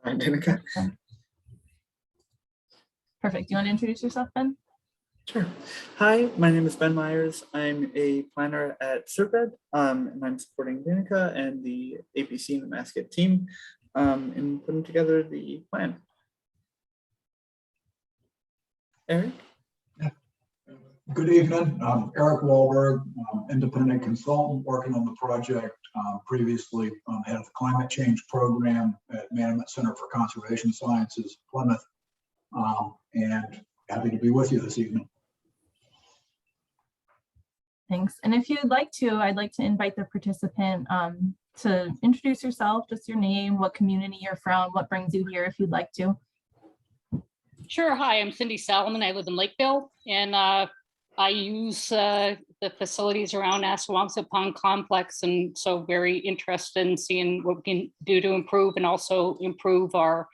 Hi, Danica. Perfect. Do you want to introduce yourself, Ben? Sure. Hi, my name is Ben Myers. I'm a planner at SRPEDD, and I'm supporting Danica and the APC-Nemasket team in putting together the plan. Eric? Good evening. I'm Eric Wahlberg, independent consultant working on the project. Previously, head of the climate change program at Management Center for Conservation Sciences, Plymouth, and happy to be with you this evening. Thanks. And if you'd like to, I'd like to invite the participant to introduce yourself, just your name, what community you're from, what brings you here if you'd like to. Sure. Hi, I'm Cindy Salomon. I live in Lakeville, and I use the facilities around Assawompset Pond Complex, and so very interested in seeing what we can do to improve and also improve our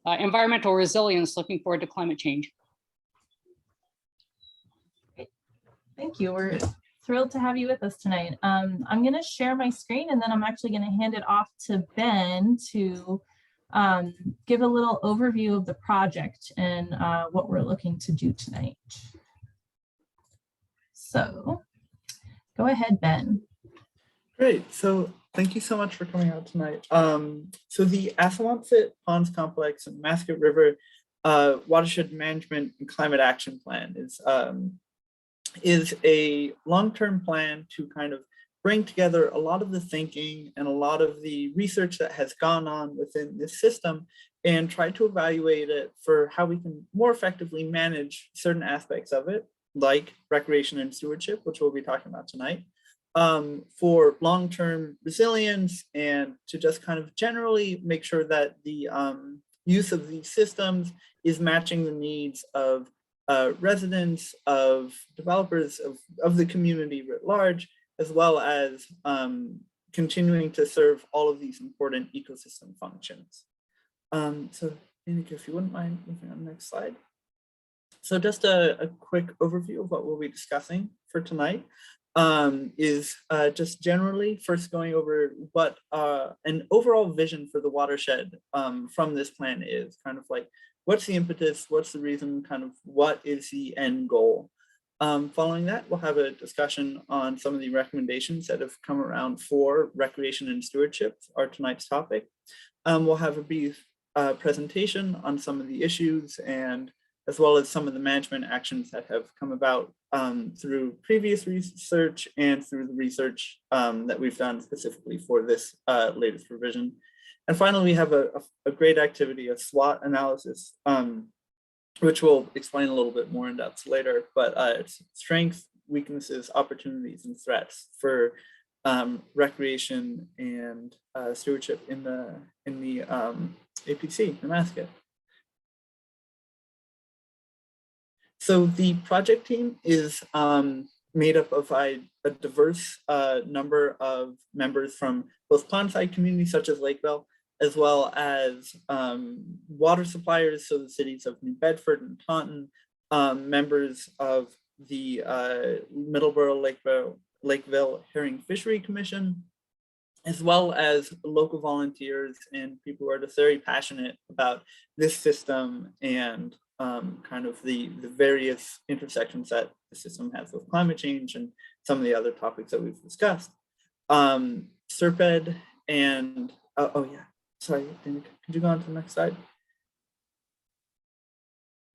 environmental resilience, looking forward to climate change. Thank you. We're thrilled to have you with us tonight. I'm going to share my screen, and then I'm actually going to hand it off to Ben to give a little overview of the project and what we're looking to do tonight. So go ahead, Ben. Great. So thank you so much for coming out tonight. So the Assawompset Ponds Complex and Nemasket River Watershed Management and Climate Action Plan is a long-term plan to kind of bring together a lot of the thinking and a lot of the research that has gone on within this system and try to evaluate it for how we can more effectively manage certain aspects of it, like recreation and stewardship, which we'll be talking about tonight, for long-term resilience, and to just kind of generally make sure that the use of these systems is matching the needs of residents, of developers, of the community writ large, as well as continuing to serve all of these important ecosystem functions. So Danica, if you wouldn't mind moving on the next slide. So just a quick overview of what we'll be discussing for tonight is just generally first going over what an overall vision for the watershed from this plan is, kind of like what's the impetus, what's the reason, kind of what is the end goal. Following that, we'll have a discussion on some of the recommendations that have come around for recreation and stewardship, our tonight's topic. We'll have a brief presentation on some of the issues, and as well as some of the management actions that have come about through previous research and through the research that we've done specifically for this latest revision. And finally, we have a great activity, a SWOT analysis, which we'll explain a little bit more in depth later, but it's strengths, weaknesses, opportunities, and threats for recreation and stewardship in the APC-Nemasket. So the project team is made up of a diverse number of members from both pondside communities such as Lakeville, as well as water suppliers, so the cities of New Bedford and Taunton, members of the Middleborough Lakeville Herring Fishery Commission, as well as local volunteers and people who are just very passionate about this system and kind of the various intersections that the system has with climate change and some of the other topics that we've discussed. SRPEDD and, oh yeah, sorry, could you go on to the next slide?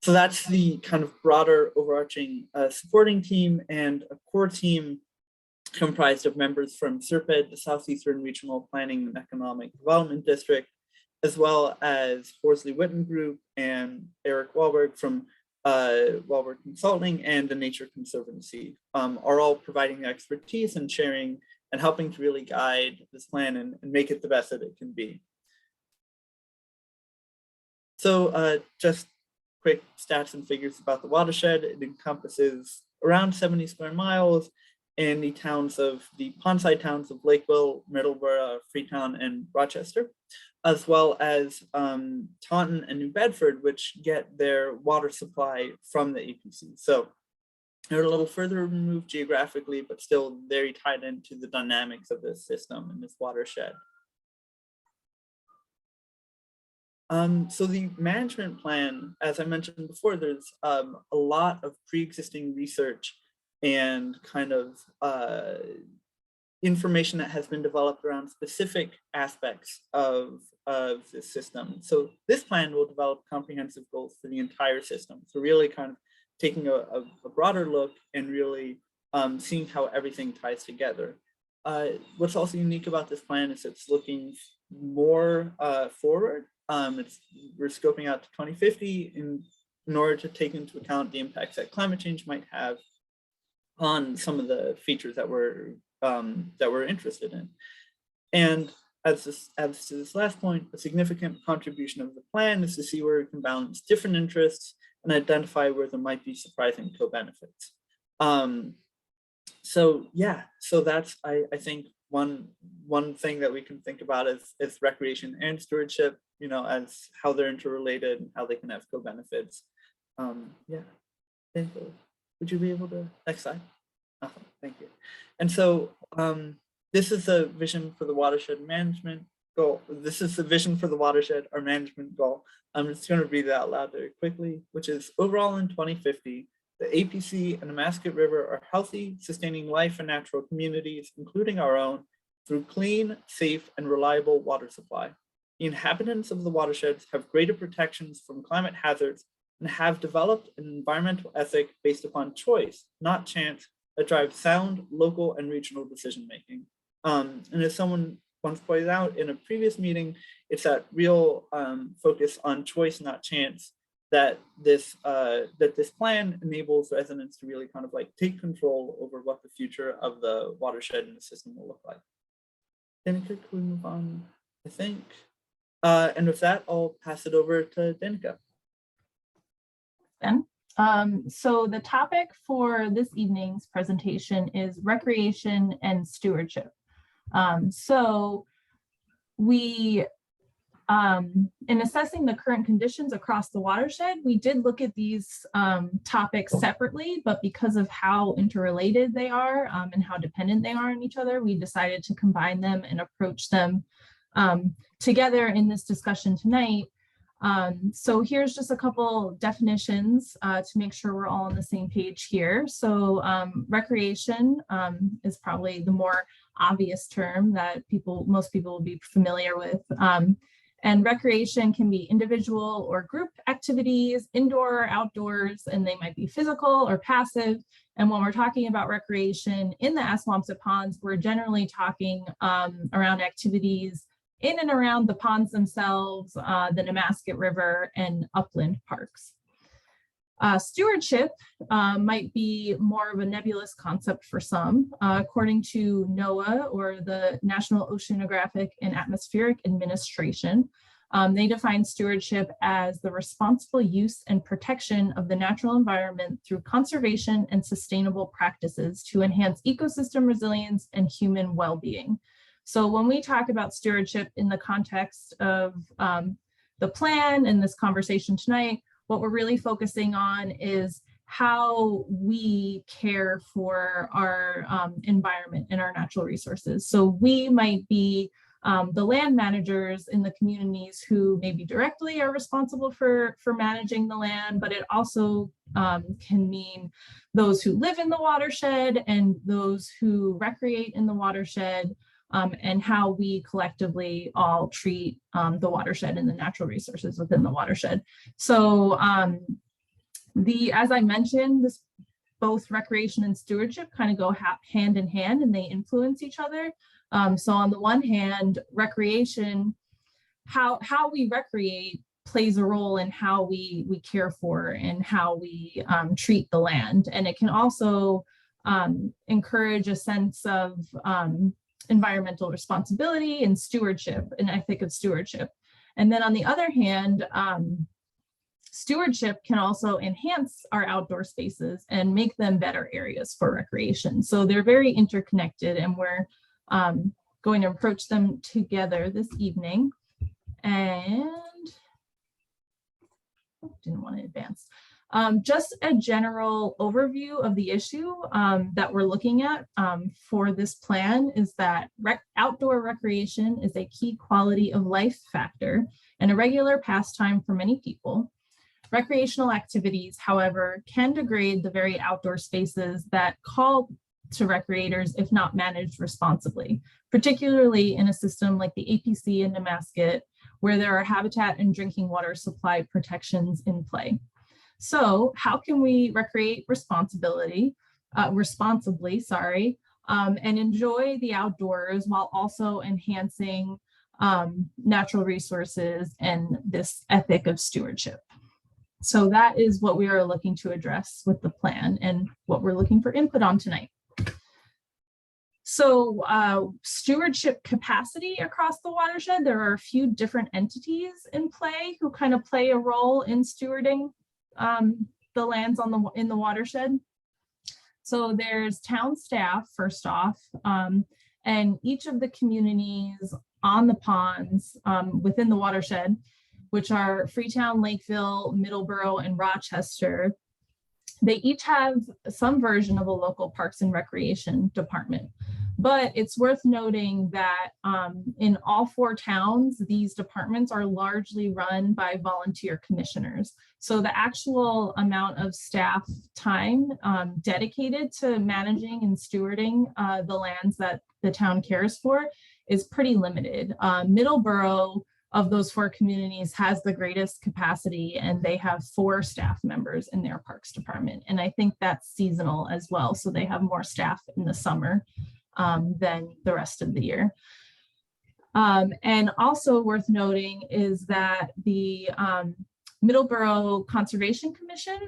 So that's the kind of broader overarching supporting team, and a core team comprised of members from SRPEDD, the Southeastern Regional Planning and Economic Development District, as well as Horsley Witten Group and Eric Wahlberg from Wahlberg Consulting and the Nature Conservancy, are all providing expertise and sharing and helping to really guide this plan and make it the best that it can be. So just quick stats and figures about the watershed. It encompasses around 70 square miles in the towns of the pondside towns of Lakeville, Middleborough, Freetown, and Rochester, as well as Taunton and New Bedford, which get their water supply from the APC. So they're a little further removed geographically, but still very tied into the dynamics of this system and this watershed. So the management plan, as I mentioned before, there's a lot of pre-existing research and kind of information that has been developed around specific aspects of this system. So this plan will develop comprehensive goals for the entire system. So really kind of taking a broader look and really seeing how everything ties together. What's also unique about this plan is it's looking more forward. We're scoping out to 2050 in order to take into account the impacts that climate change might have on some of the features that we're interested in. And as to this last point, a significant contribution of the plan is to see where we can balance different interests and identify where there might be surprising co-benefits. So yeah, so that's I think one thing that we can think about is recreation and stewardship, as how they're interrelated and how they can have co-benefits. Yeah, thank you. Would you be able to, next slide? Awesome, thank you. And so this is the vision for the watershed management goal. This is the vision for the watershed, our management goal. I'm just going to read it out loud very quickly, which is overall in 2050, the APC and the Nemasket River are healthy, sustaining life and natural communities, including our own, through clean, safe, and reliable water supply. The inhabitants of the watersheds have greater protections from climate hazards and have developed an environmental ethic based upon choice, not chance, that drives sound, local, and regional decision-making. And as someone once pointed out in a previous meeting, it's that real focus on choice, not chance, that this plan enables residents to really kind of like take control over what the future of the watershed and the system will look like. Danica, could we move on, I think? And with that, I'll pass it over to Danica. Ben. So the topic for this evening's presentation is recreation and stewardship. So we, in assessing the current conditions across the watershed, we did look at these topics separately, but because of how interrelated they are and how dependent they are on each other, we decided to combine them and approach them together in this discussion tonight. So here's just a couple definitions to make sure we're all on the same page here. So recreation is probably the more obvious term that most people will be familiar with. And recreation can be individual or group activities, indoor or outdoors, and they might be physical or passive. And when we're talking about recreation in the Assawompset ponds, we're generally talking around activities in and around the ponds themselves, the Nemasket River, and upland parks. Stewardship might be more of a nebulous concept for some. According to NOAA, or the National Oceanographic and Atmospheric Administration, they define stewardship as the responsible use and protection of the natural environment through conservation and sustainable practices to enhance ecosystem resilience and human well-being. So when we talk about stewardship in the context of the plan and this conversation tonight, what we're really focusing on is how we care for our environment and our natural resources. So we might be the land managers in the communities who maybe directly are responsible for managing the land, but it also can mean those who live in the watershed and those who recreate in the watershed, and how we collectively all treat the watershed and the natural resources within the watershed. So as I mentioned, both recreation and stewardship kind of go hand in hand, and they influence each other. So on the one hand, recreation, how we recreate plays a role in how we care for and how we treat the land. And it can also encourage a sense of environmental responsibility and stewardship, and ethic of stewardship. And then on the other hand, stewardship can also enhance our outdoor spaces and make them better areas for recreation. So they're very interconnected, and we're going to approach them together this evening. And didn't want to advance. Just a general overview of the issue that we're looking at for this plan is that outdoor recreation is a key quality of life factor and a regular pastime for many people. Recreational activities, however, can degrade the very outdoor spaces that call to recreators if not managed responsibly, particularly in a system like the APC-Nemasket, where there are habitat and drinking water supply protections in play. So how can we recreate responsibly, and enjoy the outdoors while also enhancing natural resources and this ethic of stewardship? So that is what we are looking to address with the plan and what we're looking for input on tonight. So stewardship capacity across the watershed, there are a few different entities in play who kind of play a role in stewarding the lands in the watershed. So there's town staff, first off, and each of the communities on the ponds within the watershed, which are Freetown, Lakeville, Middleborough, and Rochester, they each have some version of a local parks and recreation department. But it's worth noting that in all 4 towns, these departments are largely run by volunteer commissioners. So the actual amount of staff time dedicated to managing and stewarding the lands that the town cares for is pretty limited. Middleborough, of those 4 communities, has the greatest capacity, and they have 4 staff members in their parks department. And I think that's seasonal as well. So they have more staff in the summer than the rest of the year. And also worth noting is that the Middleborough Conservation Commission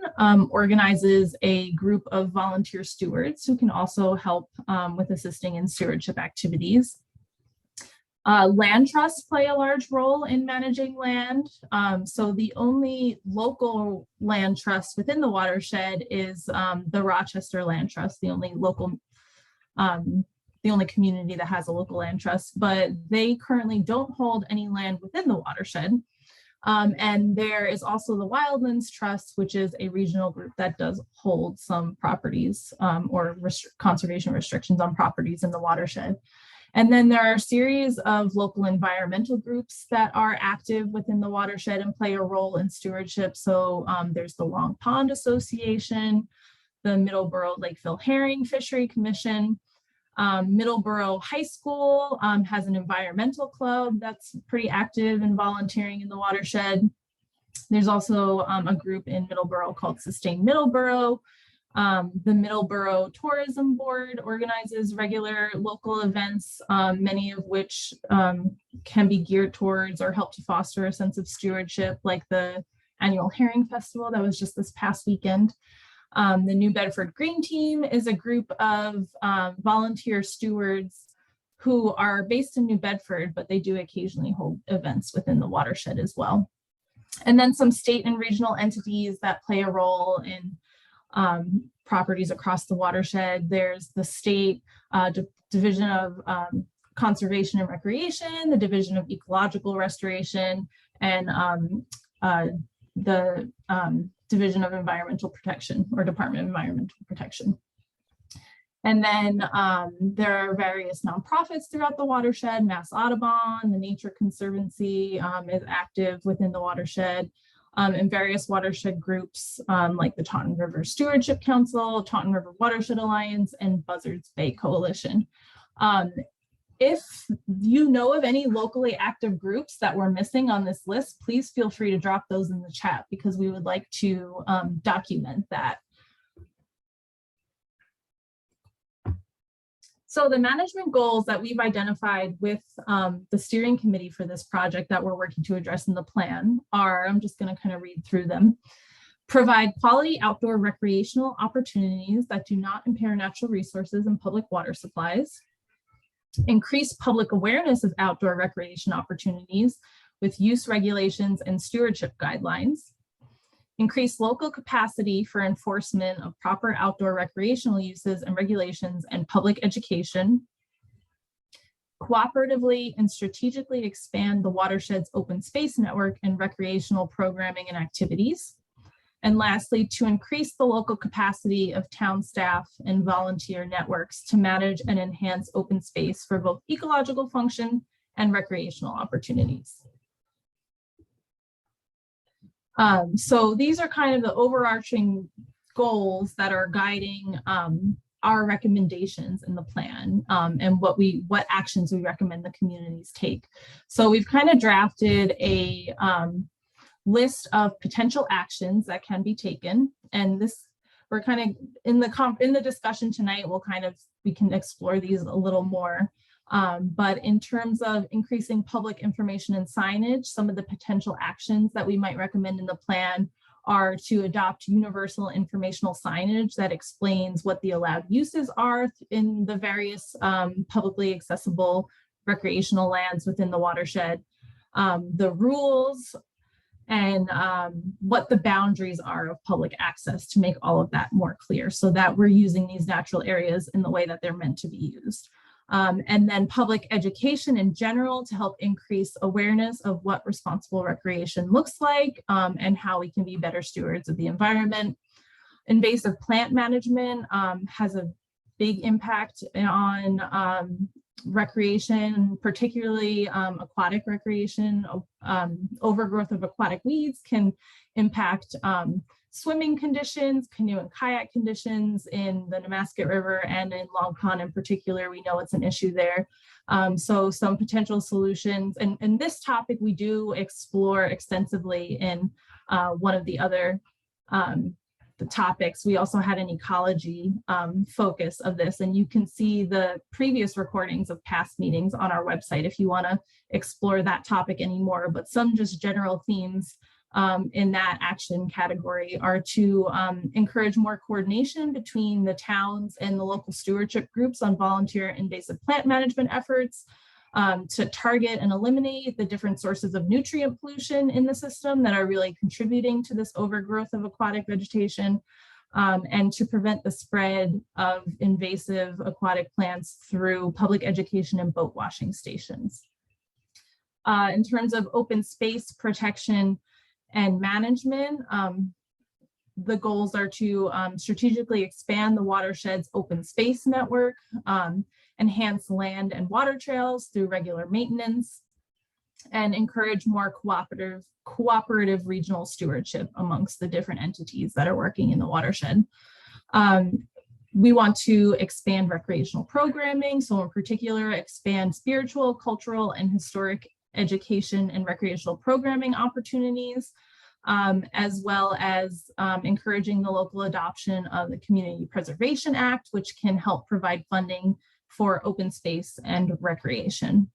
organizes a group of volunteer stewards who can also help with assisting in stewardship activities. Land trusts play a large role in managing land. So the only local land trust within the watershed is the Rochester Land Trust, the only local the only community that has a local land trust, but they currently don't hold any land within the watershed. And there is also the Wildlands Trust, which is a regional group that does hold some properties or conservation restrictions on properties in the watershed. And then there are a series of local environmental groups that are active within the watershed and play a role in stewardship. So there's the Long Pond Association, the Middleborough Lakeville Herring Fishery Commission. Middleborough High School has an environmental club that's pretty active in volunteering in the watershed. There's also a group in Middleborough called Sustain Middleborough. The Middleborough Tourism Board organizes regular local events, many of which can be geared towards or help to foster a sense of stewardship, like the annual Herring Festival that was just this past weekend. The New Bedford Green Team is a group of volunteer stewards who are based in New Bedford, but they do occasionally hold events within the watershed as well. And then some state and regional entities that play a role in properties across the watershed. There's the state Division of Conservation and Recreation, the Division of Ecological Restoration, and the Division of Environmental Protection, or Department of Environmental Protection. And then there are various nonprofits throughout the watershed. Mass Audubon, the Nature Conservancy is active within the watershed, and various watershed groups like the Taunton River Stewardship Council, Taunton River Watershed Alliance, and Buzzards Bay Coalition. If you know of any locally active groups that we're missing on this list, please feel free to drop those in the chat, because we would like to document that. So the management goals that we've identified with the steering committee for this project that we're working to address in the plan are, I'm just going to kind of read through them. Provide quality outdoor recreational opportunities that do not impair natural resources and public water supplies. Increase public awareness of outdoor recreation opportunities with use regulations and stewardship guidelines. Increase local capacity for enforcement of proper outdoor recreational uses and regulations and public education. Cooperatively and strategically expand the watershed's open space network and recreational programming and activities. And lastly, to increase the local capacity of town staff and volunteer networks to manage and enhance open space for both ecological function and recreational opportunities. So these are kind of the overarching goals that are guiding our recommendations in the plan, and what actions we recommend the communities take. So we've kind of drafted a list of potential actions that can be taken, and this we're kind of in the discussion tonight. We can explore these a little more. But in terms of increasing public information and signage, some of the potential actions that we might recommend in the plan are to adopt universal informational signage that explains what the allowed uses are in the various publicly accessible recreational lands within the watershed, the rules, and what the boundaries are of public access, to make all of that more clear, so that we're using these natural areas in the way that they're meant to be used. And then public education in general to help increase awareness of what responsible recreation looks like, and how we can be better stewards of the environment. Invasive plant management has a big impact on recreation, particularly aquatic recreation. Overgrowth of aquatic weeds can impact swimming conditions, canoe and kayak conditions in the Nemasket River and in Long Pond in particular. We know it's an issue there. So some potential solutions, and this topic we do explore extensively in one of the other the topics. We also had an ecology focus of this, and you can see the previous recordings of past meetings on our website if you want to explore that topic anymore. But some just general themes in that action category are to encourage more coordination between the towns and the local stewardship groups on volunteer invasive plant management efforts, to target and eliminate the different sources of nutrient pollution in the system that are really contributing to this overgrowth of aquatic vegetation, and to prevent the spread of invasive aquatic plants through public education and boat washing stations. In terms of open space protection and management, the goals are to strategically expand the watershed's open space network, enhance land and water trails through regular maintenance, and encourage more cooperative regional stewardship amongst the different entities that are working in the watershed. We want to expand recreational programming, so in particular, expand spiritual, cultural, and historic education and recreational programming opportunities, as well as encouraging the local adoption of the Community Preservation Act, which can help provide funding for open space and recreation.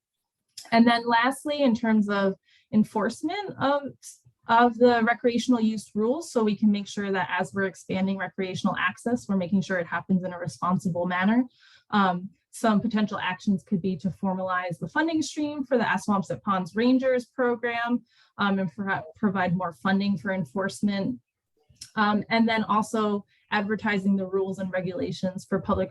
And then lastly, in terms of enforcement of the recreational use rules, so we can make sure that as we're expanding recreational access, we're making sure it happens in a responsible manner. Some potential actions could be to formalize the funding stream for the Assawompset Ponds Rangers program, and provide more funding for enforcement. And then also advertising the rules and regulations for public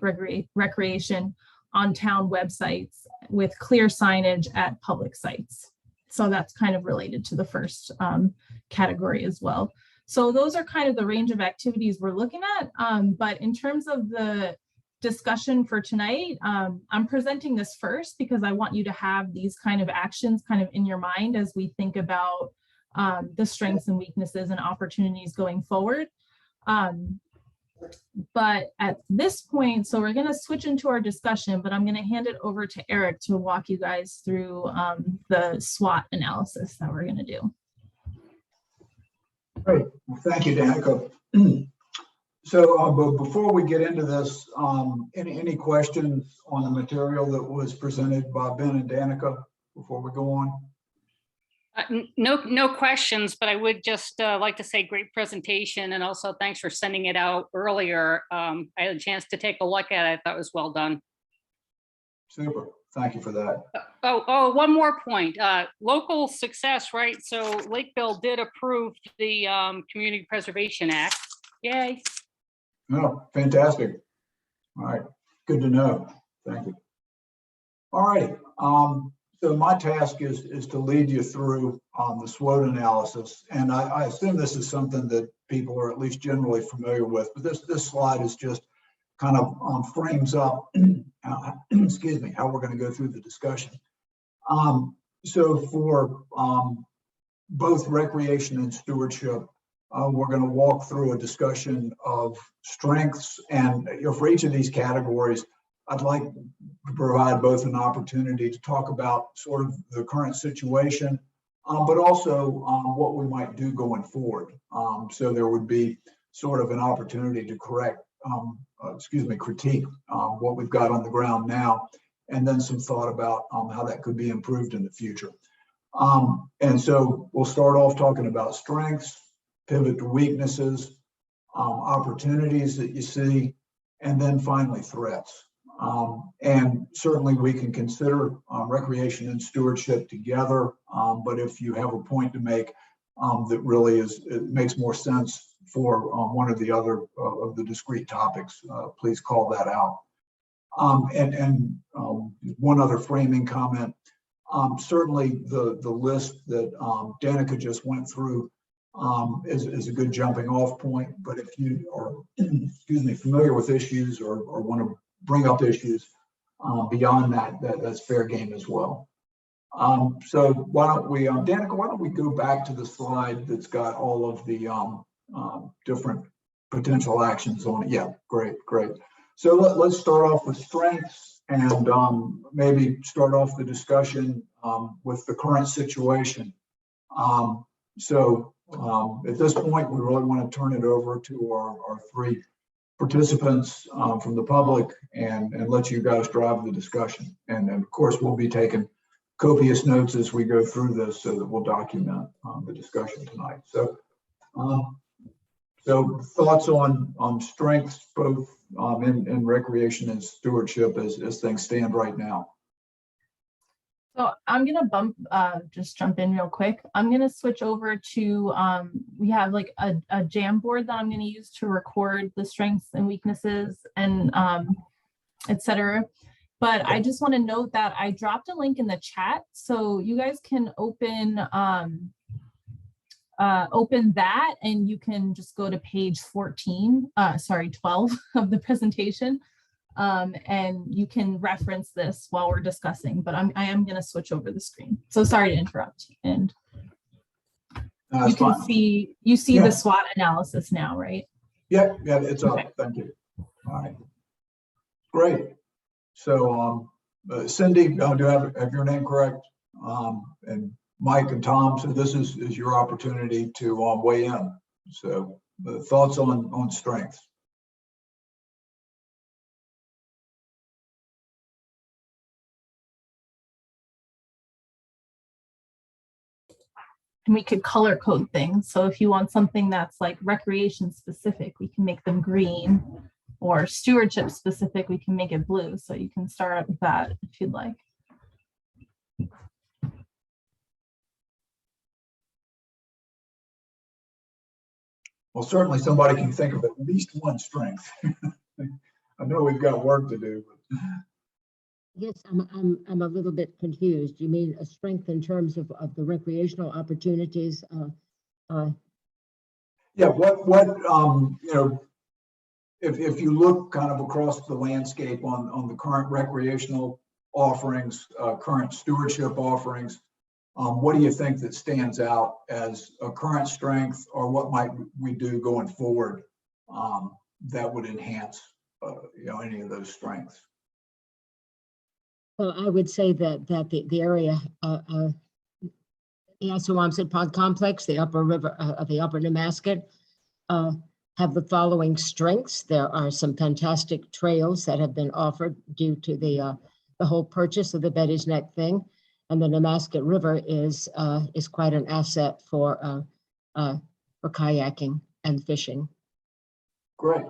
recreation on town websites with clear signage at public sites. So that's kind of related to the first category as well. So those are kind of the range of activities we're looking at. But in terms of the discussion for tonight, I'm presenting this first because I want you to have these kind of actions kind of in your mind as we think about the strengths and weaknesses and opportunities going forward. But at this point, so we're going to switch into our discussion, but I'm going to hand it over to Eric to walk you guys through the SWOT analysis that we're going to do. Great. Well, thank you, Danica. So but before we get into this, any questions on the material that was presented by Ben and Danica before we go on? No questions, but I would just like to say great presentation, and also thanks for sending it out earlier. I had a chance to take a look at it. I thought it was well done. Super. Thank you for that. Oh, one more point. Local success, right? So Lakeville did approve the Community Preservation Act. Yay. Oh, fantastic. All right. Good to know. Thank you. All righty. So my task is to lead you through the SWOT analysis, and I assume this is something that people are at least generally familiar with. But this slide is just kind of frames up, excuse me, how we're going to go through the discussion. So for both recreation and stewardship, we're going to walk through a discussion of strengths, and for each of these categories, I'd like to provide both an opportunity to talk about sort of the current situation, but also what we might do going forward. So there would be sort of an opportunity to critique what we've got on the ground now, and then some thought about how that could be improved in the future. And so we'll start off talking about strengths, pivot to weaknesses, opportunities that you see, and then finally threats. And certainly we can consider recreation and stewardship together, but if you have a point to make that really it makes more sense for one or the other of the discrete topics, please call that out. And one other framing comment, certainly the list that Danica just went through is a good jumping off point, but if you are familiar with issues or want to bring up issues beyond that's fair game as well. So why don't we, Danica, why don't we go back to the slide that's got all of the different potential actions on it? Yeah, great. So let's start off with strengths and maybe start off the discussion with the current situation. So at this point, we really want to turn it over to our three participants from the public and let you guys drive the discussion. And of course, we'll be taking copious notes as we go through this so that we'll document the discussion tonight. So, so thoughts on strengths, both in recreation and stewardship as things stand right now. So I'm gonna just jump in real quick. I'm gonna switch over to, we have like a Jamboard that I'm gonna use to record the strengths and weaknesses and et cetera. But I just wanna note that I dropped a link in the chat, so you guys can open that and you can just go to page 12 of the presentation. And you can reference this while we're discussing, but I am going to switch over the screen. So sorry to interrupt. And you can see the SWOT analysis now, right? Yeah, it's up. Okay. Thank you. All right, great. So Cindy, do I have your name correct? And Mike and Tom. So this is your opportunity to weigh in. So thoughts on strengths. And we could color code things. So if you want something that's like recreation specific, we can make them green, or stewardship specific, we can make it blue. So you can start out with that if you'd like. Well, certainly somebody can think of at least one strength. I know we've got work to do. But... Yes, I'm a little bit confused. You mean a strength in terms of the recreational opportunities? Yeah, what you know, if you look kind of across the landscape on the current recreational offerings, current stewardship offerings, what do you think that stands out as a current strength, or what might we do going forward that would enhance you know, any of those strengths? Well, I would say that the area, the Assawompset Pond Complex, the upper river, the upper Nemasket, have the following strengths. There are some fantastic trails that have been offered due to the whole purchase of the Betty's Neck thing, and the Nemasket River is quite an asset for kayaking and fishing. Great.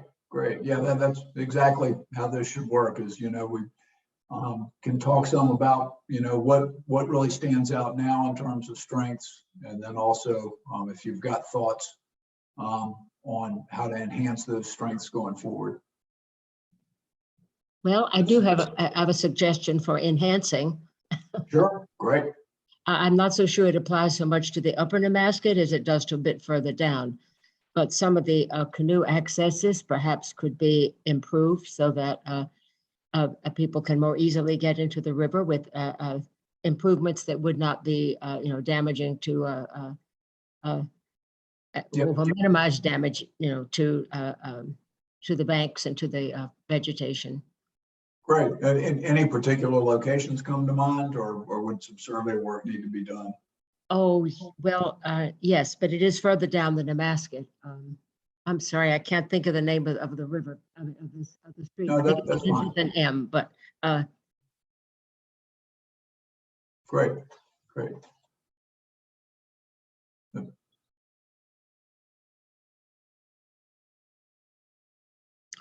Yeah, that's exactly how this should work. Is, you know, we can talk some about, you know, what really stands out now in terms of strengths, and then also if you've got thoughts on how to enhance those strengths going forward. Well, I do have a suggestion for enhancing. Sure, great. I'm not so sure it applies so much to the upper Nemasket as it does to a bit further down. but some of the canoe accesses perhaps could be improved so that people can more easily get into the river with improvements that would not be, damaging to, will minimize damage, to the banks and to the vegetation. Great. And any particular locations come to mind, or would some survey work need to be done? Oh, well, yes, but it is further down the Nemasket. I'm sorry, I can't think of the name of the river, of the street. No, I think that's it fine. is an M, but Great, great.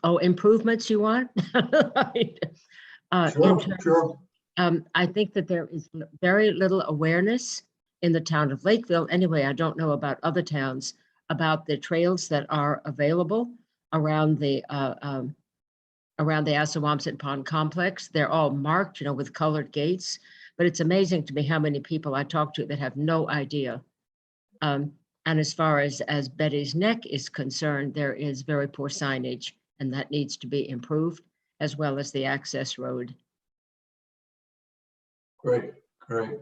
oh, improvements you want? Sure, sure. I think that there is very little awareness in the town of Lakeville. Anyway, I don't know about other towns about the trails that are available around the Assawompset Pond complex. They're all marked, with colored gates. But it's amazing to me how many people I talk to that have no idea. And as far as Betty's Neck is concerned, there is very poor signage, and that needs to be improved, as well as the access road. Great, great.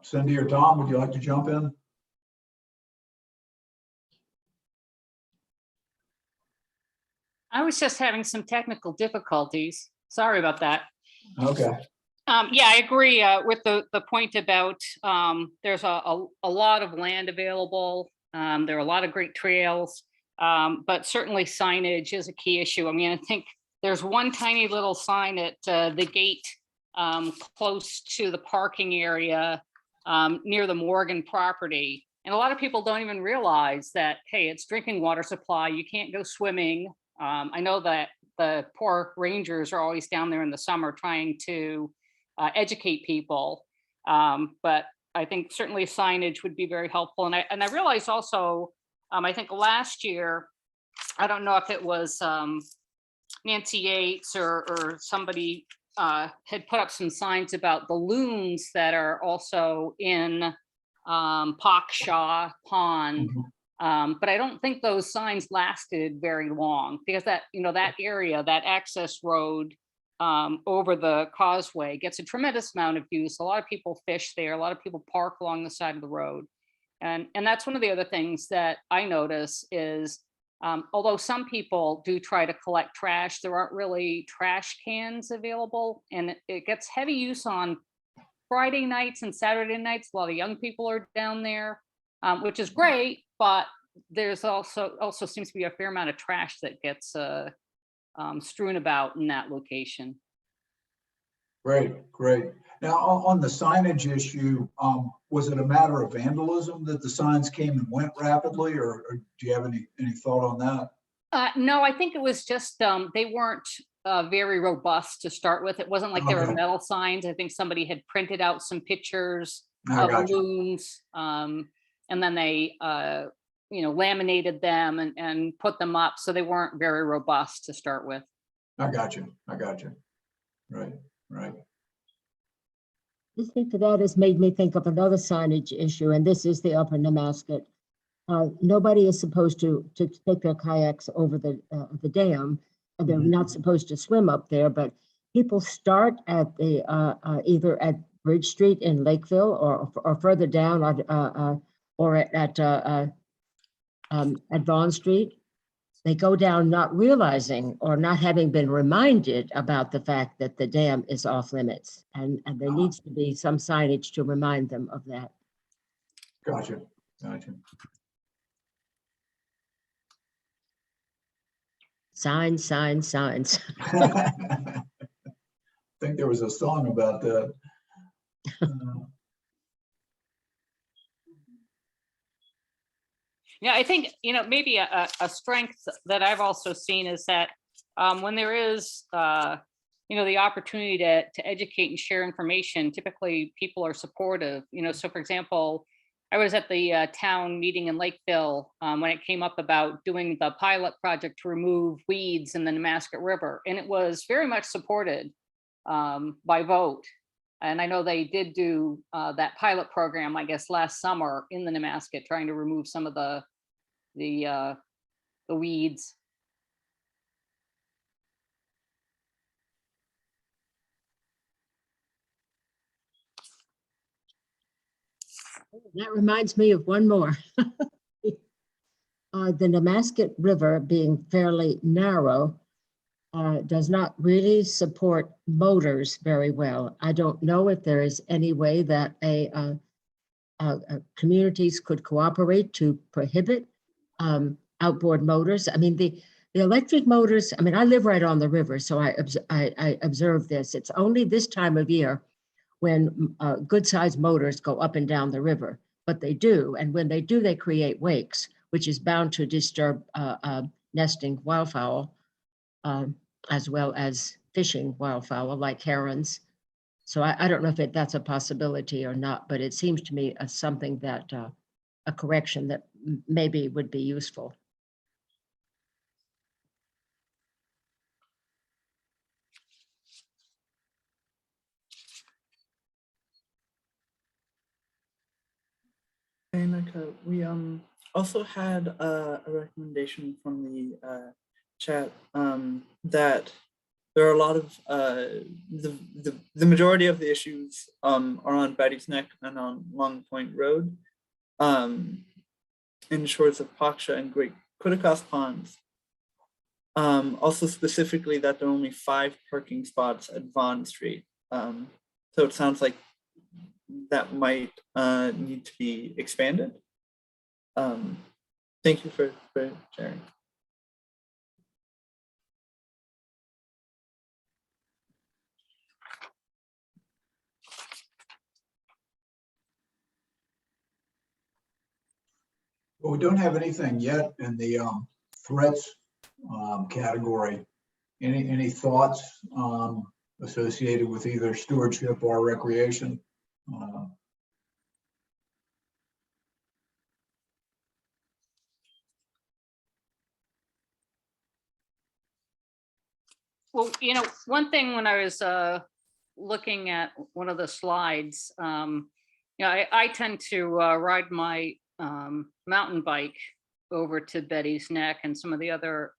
Cindy or Tom, would you like to jump in? I was just having some technical difficulties. Sorry about that. Okay. Yeah, I agree with the point about there's a lot of land available. There are a lot of great trails, but certainly signage is a key issue. I mean, I think there's one tiny little sign at the gate close to the parking area near the Morgan property. And a lot of people don't even realize that, hey, it's drinking water supply. You can't go swimming. I know that the poor rangers are always down there in the summer trying to educate people. But I think certainly signage would be very helpful. And I realized also, I think last year, I don't know if it was Nancy Yates or somebody had put up some signs about the loons that are also in Pockshaw Pond. But I don't think those signs lasted very long because that area, that access road over the causeway gets a tremendous amount of use. A lot of people fish there. A lot of people park along the side of the road. And that's one of the other things that I notice is, although some people do try to collect trash, there aren't really trash cans available. And it gets heavy use on Friday nights and Saturday nights. A lot of young people are down there, which is great, but there's also seems to be a fair amount of trash that gets strewn about in that location. Great, great. Now, on the signage issue, was it a matter of vandalism that the signs came and went rapidly, or do you have any thought on that? No, I think it was just they weren't very robust to start with. It wasn't like they were metal signs. I think somebody had printed out some pictures of balloons, and then they laminated them and put them up, so they weren't very robust to start with. I got you. Right. Listening to that has made me think of another signage issue, and this is the Upper Nemasket. Nobody is supposed to take their kayaks over the dam. They're not supposed to swim up there, but people start at the either at Bridge Street in Lakeville or further down or at Vaughan Street. They go down not realizing or not having been reminded about the fact that the dam is off limits, and there needs to be some signage to remind them of that. Gotcha. Signs. I think there was a song about that. Yeah, I think, maybe a strength that I've also seen is that when there is, the opportunity to educate and share information, typically people are supportive. So for example, I was at the town meeting in Lakeville when it came up about doing the pilot project to remove weeds in the Nemasket River, and it was very much supported by vote. And I know they did do that pilot program, I guess, last summer in the Nemasket, trying to remove some of the weeds. That reminds me of one more. The Nemasket River, being fairly narrow, does not really support motors very well. I don't know if there is any way that communities could cooperate to prohibit outboard motors. I mean, the electric motors, I mean, I live right on the river, so I observe this. It's only this time of year when good-sized motors go up and down the river, but they do. And when they do, they create wakes, which is bound to disturb nesting wildfowl, as well as fishing wildfowl like herons. So I don't know if that's a possibility or not, but it seems to me something that a correction that maybe would be useful. Danica, we also had a recommendation from the chat that there are a lot of the majority of the issues are on Betty's Neck and on Long Point Road, in shores of Paksha and Great Quittacos ponds. Also specifically that there are only 5 parking spots at Vaughn Street. So it sounds like that might need to be expanded. Thank you for sharing. Well, we don't have anything yet in the threats category. Any thoughts associated with either stewardship or recreation? Well, you know, one thing when I was looking at one of the slides, you know, I tend to ride my mountain bike over to Betty's Neck and some of the other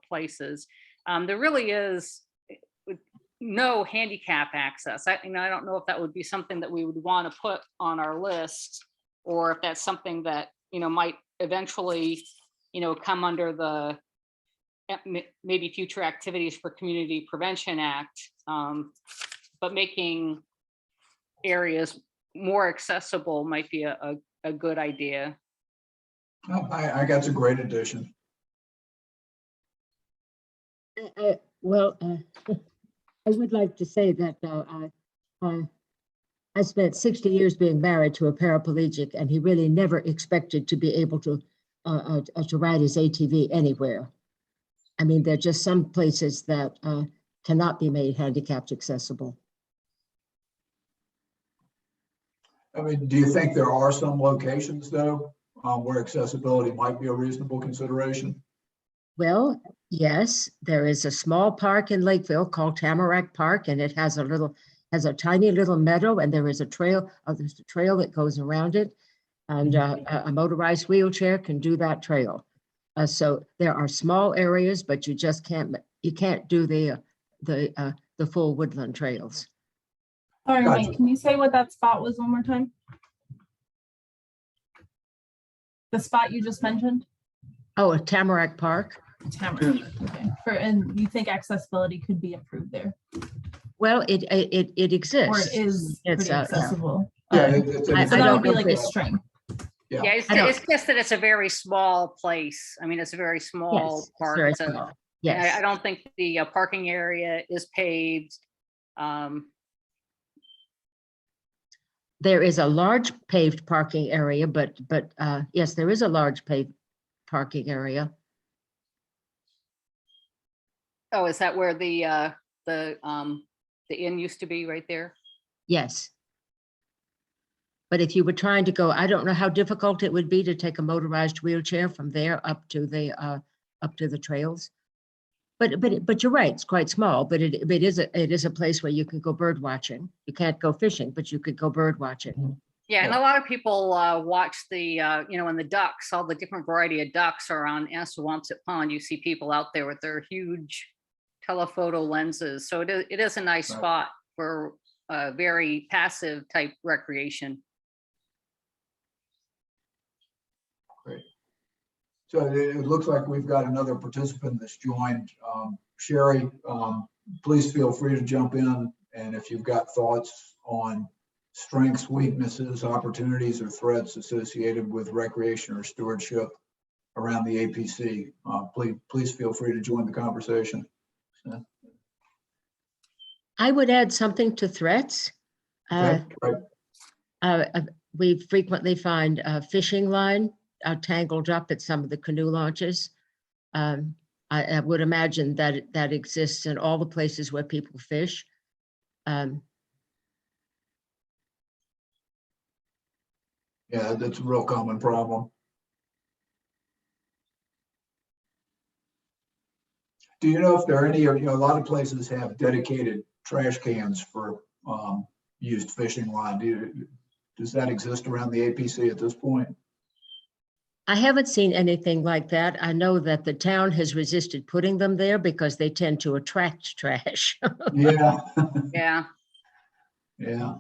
places. There really is no handicap access. I don't know if that would be something that we would want to put on our list, or if that's something that, you know, might eventually, you know, come under the maybe future activities for Community Prevention Act, but making areas more accessible might be a good idea. I got a great addition. Well, I would like to say that I spent 60 years being married to a paraplegic, and he really never expected to be able to ride his ATV anywhere. I mean, there are just some places that cannot be made handicapped accessible. I mean, do you think there are some locations, though, where accessibility might be a reasonable consideration? Well, yes, there is a small park in Lakeville called Tamarack Park, and it has a tiny little meadow, and there is a trail. There's a trail that goes around it, and a motorized wheelchair can do that trail. So there are small areas, but you just can't do the full woodland trails. Sorry, Gotcha. Mike, can you say what that spot was one more time? The spot you just mentioned? Oh, a Tamarack Park. Tamarack. Okay. And you think accessibility could be improved there? Well, it exists. Or it is It's, pretty accessible. Yeah, So that would be like a string. Yeah, Yeah, it's just that it's a very small place. I mean, it's a very small Yes, park. very It's a- small. I Yes, don't think the parking area is paved. there is a large paved parking area, but yes, there is a large paved parking area. Oh, is that where the inn used to be right there? Yes. But if you were trying to go, I don't know how difficult it would be to take a motorized wheelchair from there up to the trails. But you're right, it's quite small, but it is a place where you can go bird watching. You can't go fishing, but you could go bird watching. Yeah, and a lot of people watch the, and the ducks, all the different variety of ducks are on Assawompset Pond. You see people out there with their huge telephoto lenses. So it is a nice Right. spot for very passive type recreation. Great. So it looks like we've got another participant that's joined. Sherry, please feel free to jump in. And if you've got thoughts on strengths, weaknesses, opportunities, or threats associated with recreation or stewardship around the APC, please feel free to join the conversation. I would add something to threats. Okay, right. We frequently find fishing line tangled up at some of the canoe launches. I would imagine that that exists in all the places where people fish. Yeah, that's a real common problem. Do you know if there are any, a lot of places have dedicated trash cans for used fishing line. Does that exist around the APC at this point? I haven't seen anything like that. I know that the town has resisted putting them there because they tend to attract trash. Yeah. Yeah. Yeah.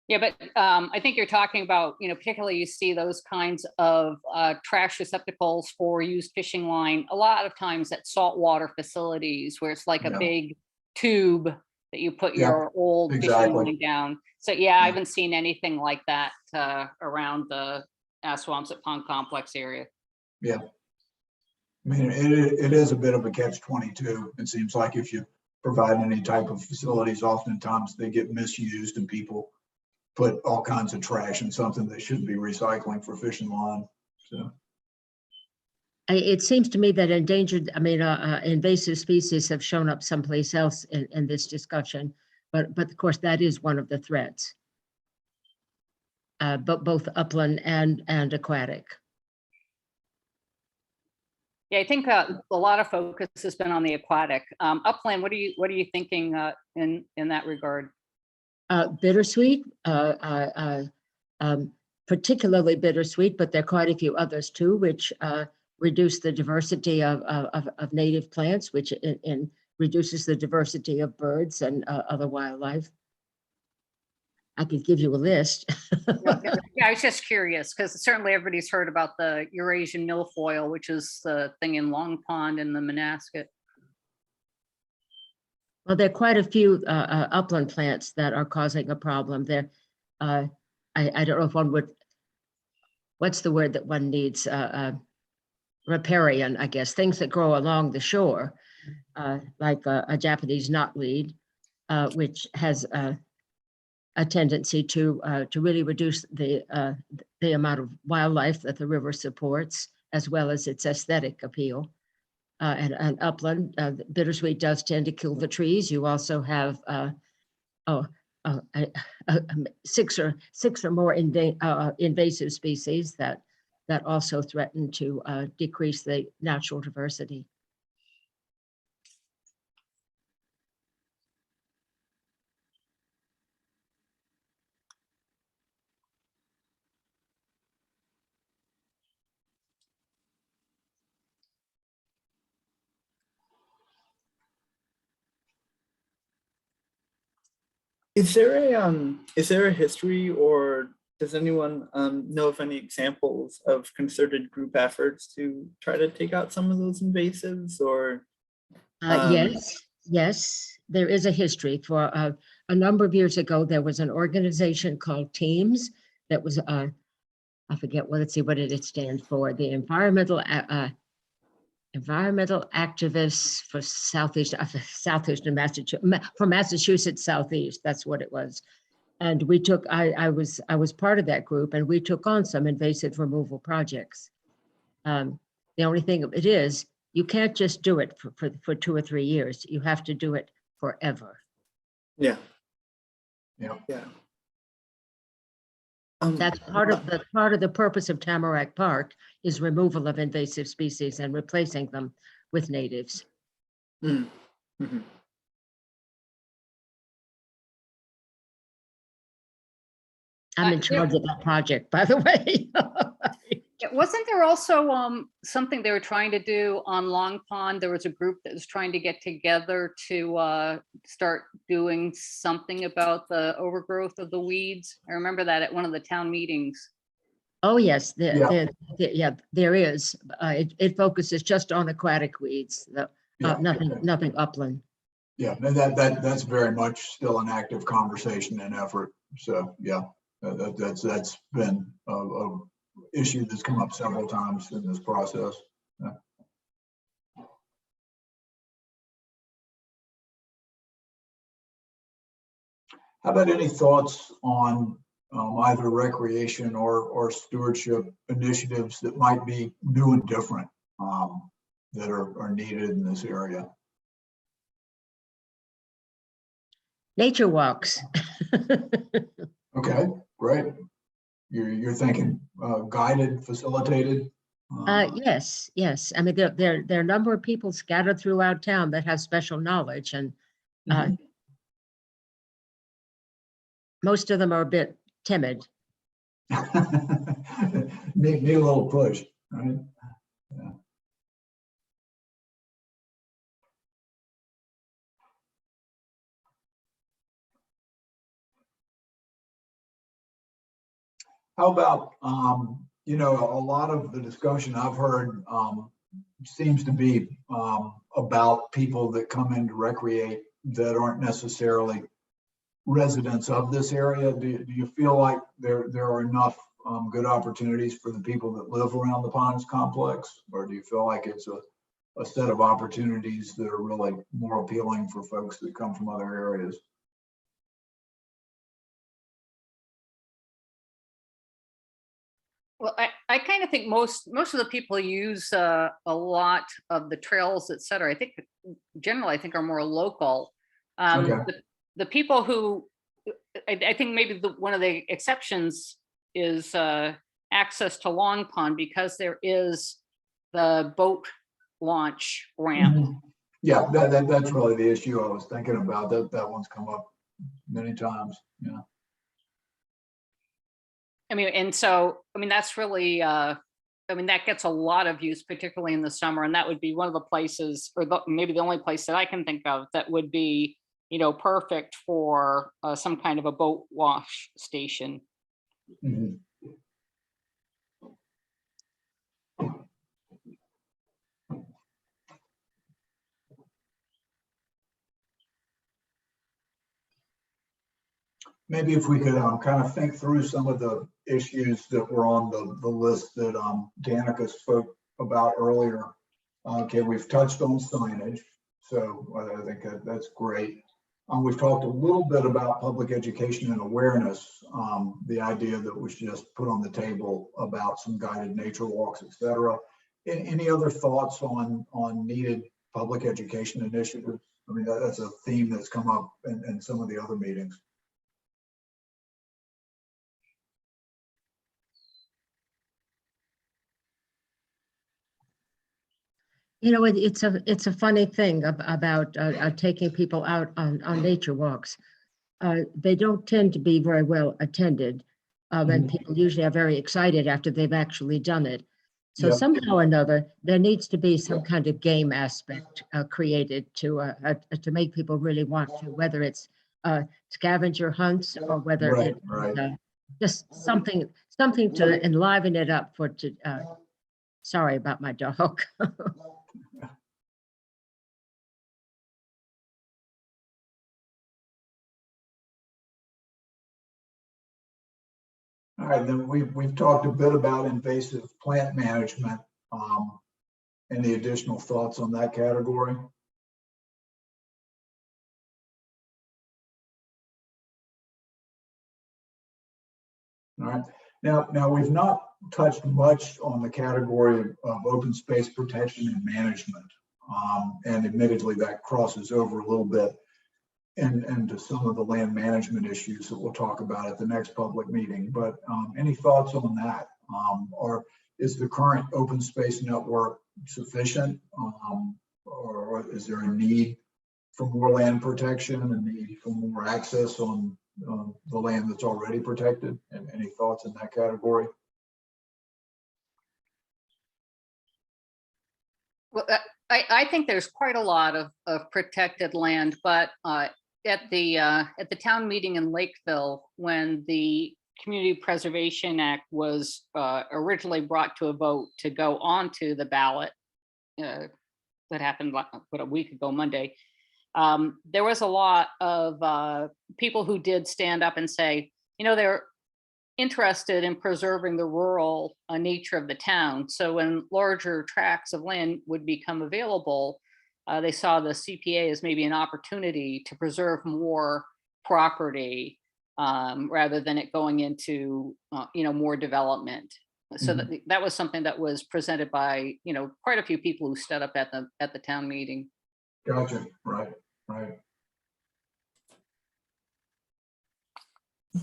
Yeah, but I think you're talking about, particularly you see those kinds of trash receptacles for used fishing line, a lot of times at saltwater facilities where it's like a big tube that you put your old fishing line down. So yeah, I haven't seen anything like that around the Assawompset Pond Complex area. Yeah. I mean, it is a bit of a catch-22. It seems like if you provide any type of facilities, oftentimes they get misused and people put all kinds of trash in something they shouldn't be recycling for fishing line. So it seems to me that invasive species have shown up someplace else in this discussion, but of course that is one of the threats, but both upland and aquatic. Yeah, I think a lot of focus has been on the aquatic. Upland, what are you thinking in that regard? Bittersweet, particularly bittersweet, but there are quite a few others too, which reduce the diversity of native plants, which reduces the diversity of birds and other wildlife. I could give you a list. Yeah, I was just curious because certainly everybody's heard about the Eurasian milfoil, which is the thing in Long Pond and the Nemasket. Well, there are quite a few upland plants that are causing a problem there. I don't know if one would, what's the word that one needs? Riparian, I guess, things that grow along the shore, like a Japanese knotweed, which has a tendency to really reduce the amount of wildlife that the river supports, as well as its aesthetic appeal. And upland, bittersweet does tend to kill the trees. You also have six or more invasive species that also threaten to decrease the natural diversity. Is there a history, or does anyone know of any examples of concerted group efforts to try to take out some of those invasives? Or Yes, there is a history. For a number of years ago, there was an organization called Teams that was I forget what it stands for, the environmental activists for southeastern Massachusetts, for Massachusetts Southeast. That's what it was. And we took, I was part of that group, and we took on some invasive removal projects. The only thing of it is, you can't just do it for 2 or 3 years. You have to do it forever. Yeah. Yeah. Yeah. That's part of the purpose of Tamarack Park is removal of invasive species and replacing them with natives. Mm, mhm. I'm in charge of that project, by the way. Wasn't there also something they were trying to do on Long Pond? There was a group that was trying to get together to start doing something about the overgrowth of the weeds. I remember that at one of the town meetings. Oh, yes, Yeah. there is. It focuses just on aquatic weeds, Yeah. nothing upland. Yeah, and that's very much still an active conversation and effort. So yeah, that's been a issue that's come up several times in this process. Yeah. How about any thoughts on either recreation or stewardship initiatives that might be new and different that are needed in this area? Nature walks. Okay, great. You're thinking guided, facilitated? Yes. I mean, there are a number of people scattered throughout town that have special knowledge, and most of them are a bit timid. need a little push, right? Yeah. How about, you know, a lot of the discussion I've heard seems to be about people that come in to recreate that aren't necessarily residents of this area. Do you feel like there are enough good opportunities for the people that live around the Ponds complex, or do you feel like it's a set of opportunities that are really more appealing for folks that come from other areas? Well, I kind of think most of the people use a lot of the trails, et cetera. I think generally, I think are more local. Okay. The people who, I think maybe one of the exceptions is access to Long Pond, because there is the boat launch ramp. Mhm. Yeah, that's really the issue I was thinking about. That one's come up many times. Yeah. I mean, and so, I mean, that's really, I mean, that gets a lot of use, particularly in the summer. And that would be one of the places, or maybe the only place that I can think of that would be, you know, perfect for some kind of a boat wash station. Mm-hmm. Maybe if we could kind of think through some of the issues that were on the list that Danica spoke about earlier. Okay, we've touched on signage, so I think that's great. We've talked a little bit about public education and awareness, the idea that was just put on the table about some guided nature walks, et cetera. Any other thoughts on needed public education initiatives? I mean, that's a theme that's come up in some of the other meetings. You know, it's a funny thing about taking people out on nature walks. They don't tend to be very well attended, and people usually are very excited after they've actually done it. So somehow or another, there needs to be some kind of game aspect created to make people really want to, whether it's scavenger hunts or whether it's just something to enliven it up sorry about my dog. All right, then we've talked a bit about invasive plant management. Any additional thoughts on that category? All right, now we've not touched much on the category of open space protection and management. And admittedly, that crosses over a little bit and to some of the land management issues that we'll talk about at the next public meeting. But any thoughts on that? Or is the current open space network sufficient? Or is there a need for more land protection and need for more access on the land that's already protected? And any thoughts in that category? Well, I think there's quite a lot of protected land, but at the town meeting in Lakeville, when the Community Preservation Act was originally brought to a vote to go onto the ballot, that happened a week ago Monday, there was a lot of people who did stand up and say, you know, they're interested in preserving the rural nature of the town. So when larger tracts of land would become available, they saw the CPA as maybe an opportunity to preserve more property rather than it going into more development. So that was something that was presented by quite a few people who stood up at the town meeting. Gotcha. Right.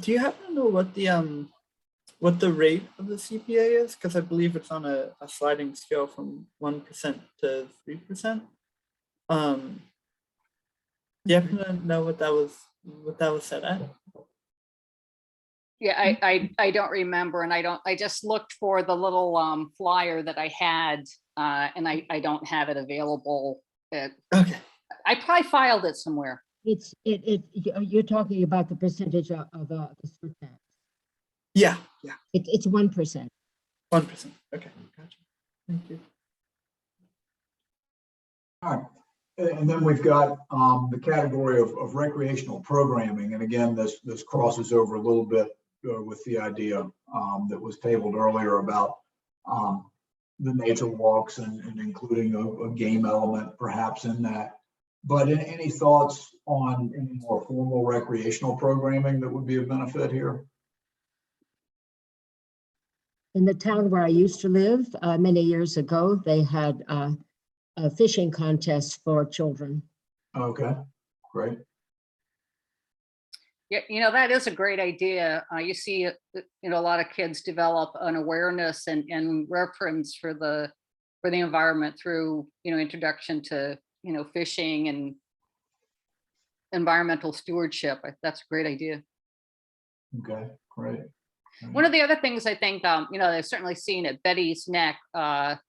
Do you happen to know what the rate of the CPA is? Because I believe it's on a sliding scale from 1% to 3%. Do you happen to know what that was set at? Yeah, I don't remember, and I just looked for the little flyer that I had, and I don't have it available. Okay. I probably filed it somewhere. You're talking about the percentage of the sewer tax. Yeah. It's 1%. 1%. Okay, gotcha. Thank you. All right. And then we've got the category of recreational programming. And again, this crosses over a little bit with the idea that was tabled earlier about the nature walks and including a game element perhaps in that. But any thoughts on any more formal recreational programming that would be of benefit here? In the town where I used to live many years ago, they had a fishing contest for children. Okay, great. Yeah, that is a great idea. You see, a lot of kids develop an awareness and reference for the environment through, introduction to, fishing and environmental stewardship. That's a great idea. Okay, great. One of the other things I think, I've certainly seen at Betty's Neck, the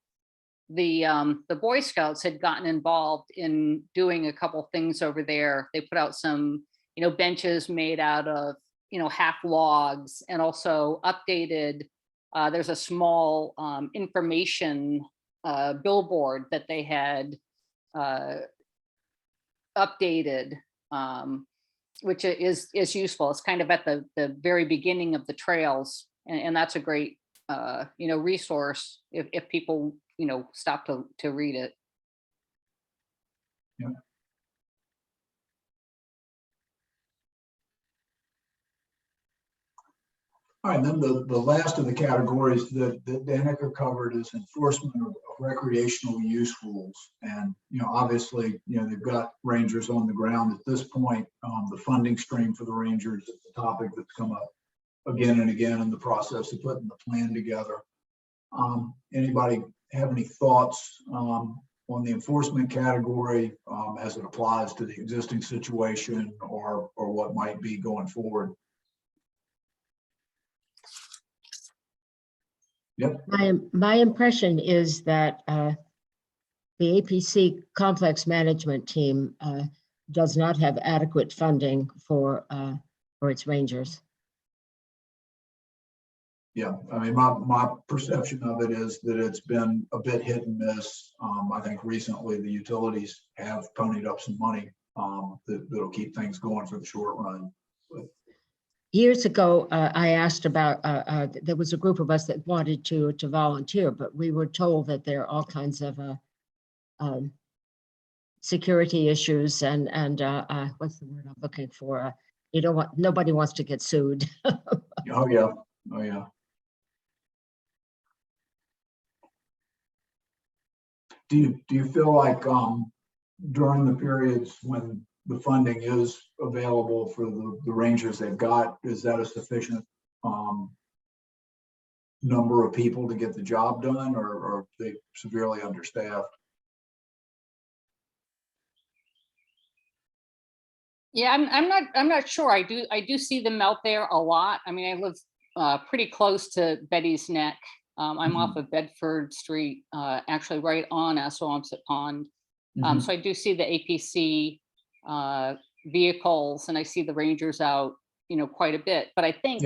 Boy Scouts had gotten involved in doing a couple things over there. They put out some, benches made out of, half logs, and also updated. There's a small information billboard that they had updated, which is useful. It's kind of at the very beginning of the trails, and that's a great resource if people stop to read it. Yeah. All right, then the last of the categories that Danica covered is enforcement of recreational use rules. And, obviously, they've got rangers on the ground at this point. The funding stream for the rangers is a topic that's come up again and again in the process of putting the plan together. Anybody have any thoughts on the enforcement category as it applies to the existing situation or what might be going forward? Yep. My impression is that the APC complex management team does not have adequate funding for its rangers. Yeah, I mean, my perception of it is that it's been a bit hit and miss. I think recently the utilities have ponied up some money that'll keep things going for the short run. But years ago, I asked about, there was a group of us that wanted to volunteer, but we were told that there are all kinds of security issues and what's the word I'm looking for? Nobody wants to get sued. Oh yeah, oh yeah. Do you feel like during the periods when the funding is available for the rangers they've got, is that a sufficient number of people to get the job done, or are they severely understaffed? Yeah, I'm not sure. I do see them out there a lot. I mean, I live pretty close to Betty's Neck. I'm off of Bedford Street, actually right on Assawompset Pond. So I do see the APC vehicles, and I see the rangers out, quite a bit. But I think,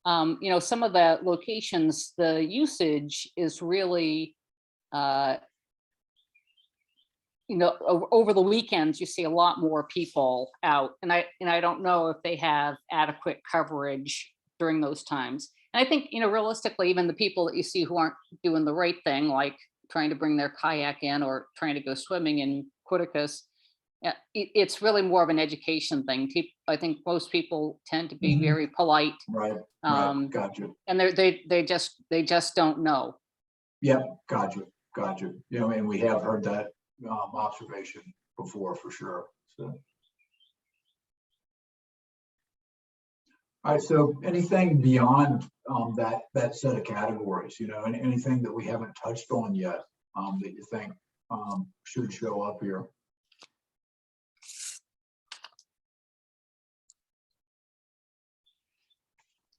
some of the locations, the usage is really, over the weekends, you see a lot more people out, and I don't know if they have adequate coverage during those times. And I think, realistically, even the people that you see who aren't doing the right thing, like trying to bring their kayak in or trying to go swimming in Quiticus, it's really more of an education thing. I think most people tend to be very polite. Right. Gotcha. And they just don't know. Yep. Gotcha. And we have heard that observation before, for sure. So. All right. So anything beyond that set of categories, and anything that we haven't touched on yet that you think should show up here?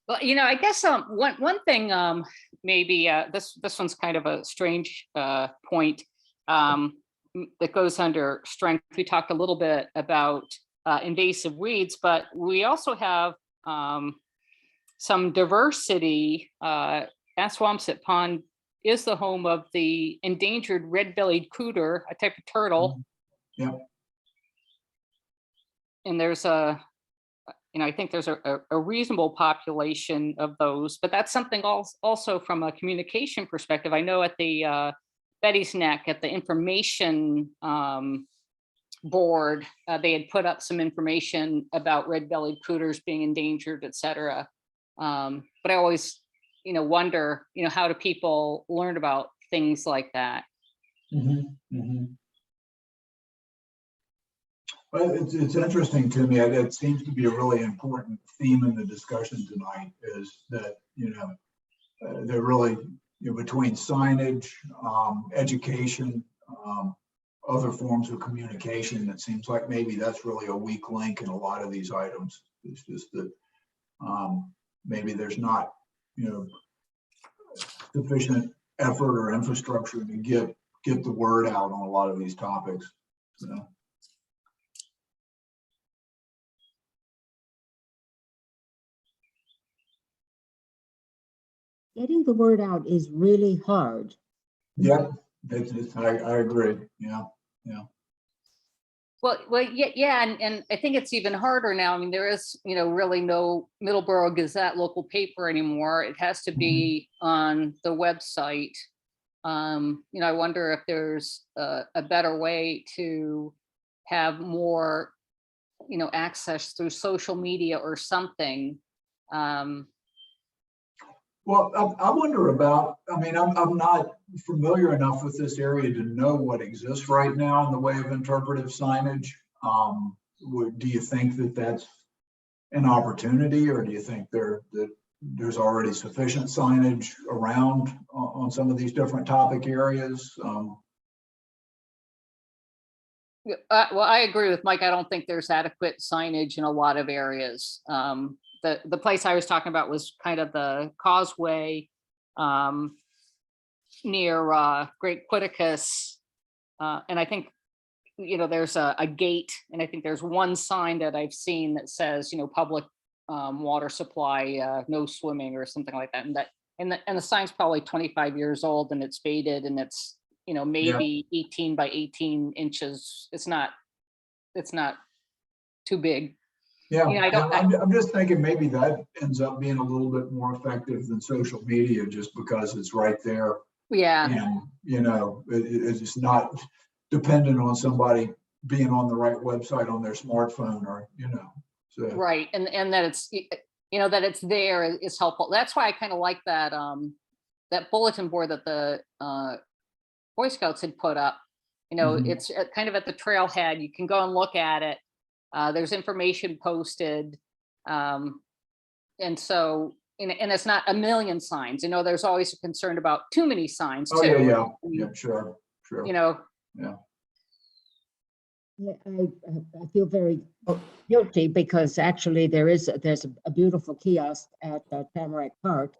Well, I guess one thing, maybe this one's kind of a strange point that goes under strength. We talked a little bit about invasive weeds, but we also have some diversity. Assawompset Pond is the home of the endangered red-bellied cooter, a type of turtle. Yep. And there's I think there's a reasonable population of those, but that's something also from a communication perspective. I know at the Betty's Neck, at the information board, they had put up some information about red-bellied cooters being endangered, et cetera. But I always, wonder, how do people learn about things like that? Well, it's interesting to me. It seems to be a really important theme in the discussion tonight, is that, they're really, between signage, education, other forms of communication, it seems like maybe that's really a weak link in a lot of these items. It's just that maybe there's not, sufficient effort or infrastructure to get the word out on a lot of these topics. So. Getting the word out is really hard. Yep, I agree. Yeah. Well, yeah, and I think it's even harder now. I mean, there is, really no Middleborough Gazette local paper anymore. It has to be on the website. I wonder if there's a better way to have more, access through social media or something. Well, I wonder about, I'm not familiar enough with this area to know what exists right now in the way of interpretive signage. Do you think that that's an opportunity, or do you think there's already sufficient signage around on some of these different topic areas? Well, I agree with Mike. I don't think there's adequate signage in a lot of areas. The place I was talking about was kind of the causeway near Great Quiticus. And I think, there's a gate, and I think there's one sign that I've seen that says, public water supply, no swimming or something like that. And the sign's probably 25 years old, and it's faded, and it's, maybe 18 by 18 inches. It's not too big. Yeah, I'm just thinking maybe that ends up being a little bit more effective than social media, just because it's right there. Yeah. And, it's not dependent on somebody being on the right website on their smartphone, or, so. Right. And that it's, that it's there is helpful. That's why I kind of like that, that bulletin board that the Boy Scouts had put up. It's kind of at the trailhead. You can go and look at it. There's information posted. And so, and it's not a million signs, there's always a concern about too many signs Oh, too. yeah, sure. I feel very guilty because actually there's a beautiful kiosk at Tamarack Park.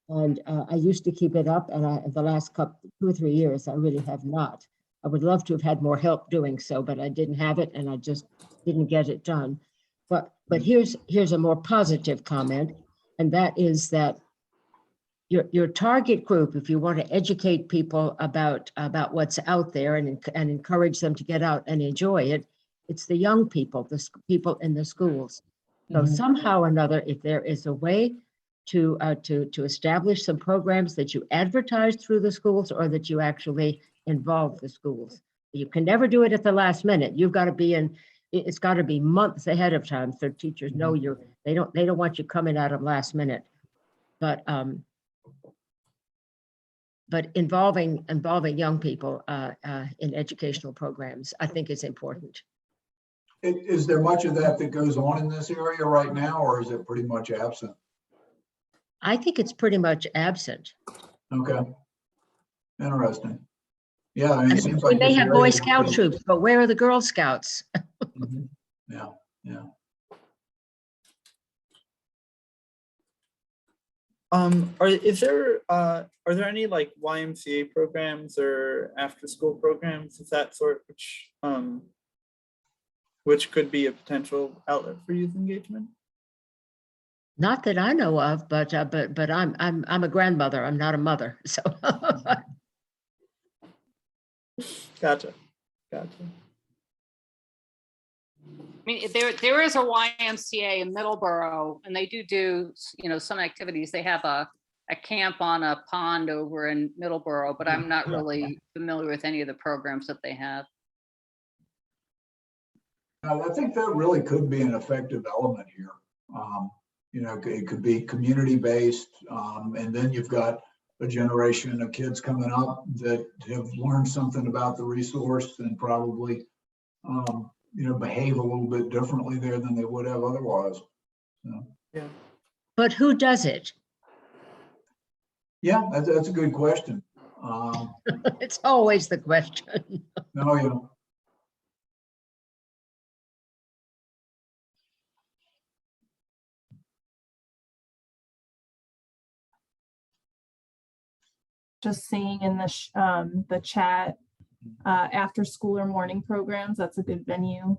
And I used to keep it up, and the last 2 or 3 years, I really have not. I would love to have had more help doing so, but I didn't have it, and I just didn't get it done. But here's a more positive comment, and that is that your target group, if you want to educate people about what's out there and encourage them to get out and enjoy it, it's the young people, the people in the schools. So somehow or another, if there is a way to establish some programs that you advertise through the schools or that you actually involve the schools. You can never do it at the last minute. You've got to be in, it's got to be months ahead of time so teachers know they don't want you coming out of last minute. But involving young people in educational programs, I think is important. Is there much of that goes on in this area right now, or is it pretty much absent? I think it's pretty much absent. Okay. Interesting. Yeah, I mean, it seems We like may this have area Boy is Scout pretty- troops, but where are the Girl Scouts? Yeah. Are there any like YMCA programs or after school programs of that sort, which could be a potential outlet for youth engagement? Not that I know of, but I'm a grandmother. I'm not a mother, so. Gotcha. I mean, there is a YMCA in Middleborough, and they do some activities. They have a camp on a pond over in Middleborough, but I'm not really familiar with any of the programs that they have. I think that really could be an effective element here. It could be community-based, and then you've got a generation of kids coming up that have learned something about the resource and probably, behave a little bit differently there than they would have otherwise. So. Yeah. But who does it? Yeah, that's a good question. It's always the question. No, Just seeing in the chat, after school or morning programs, that's a good venue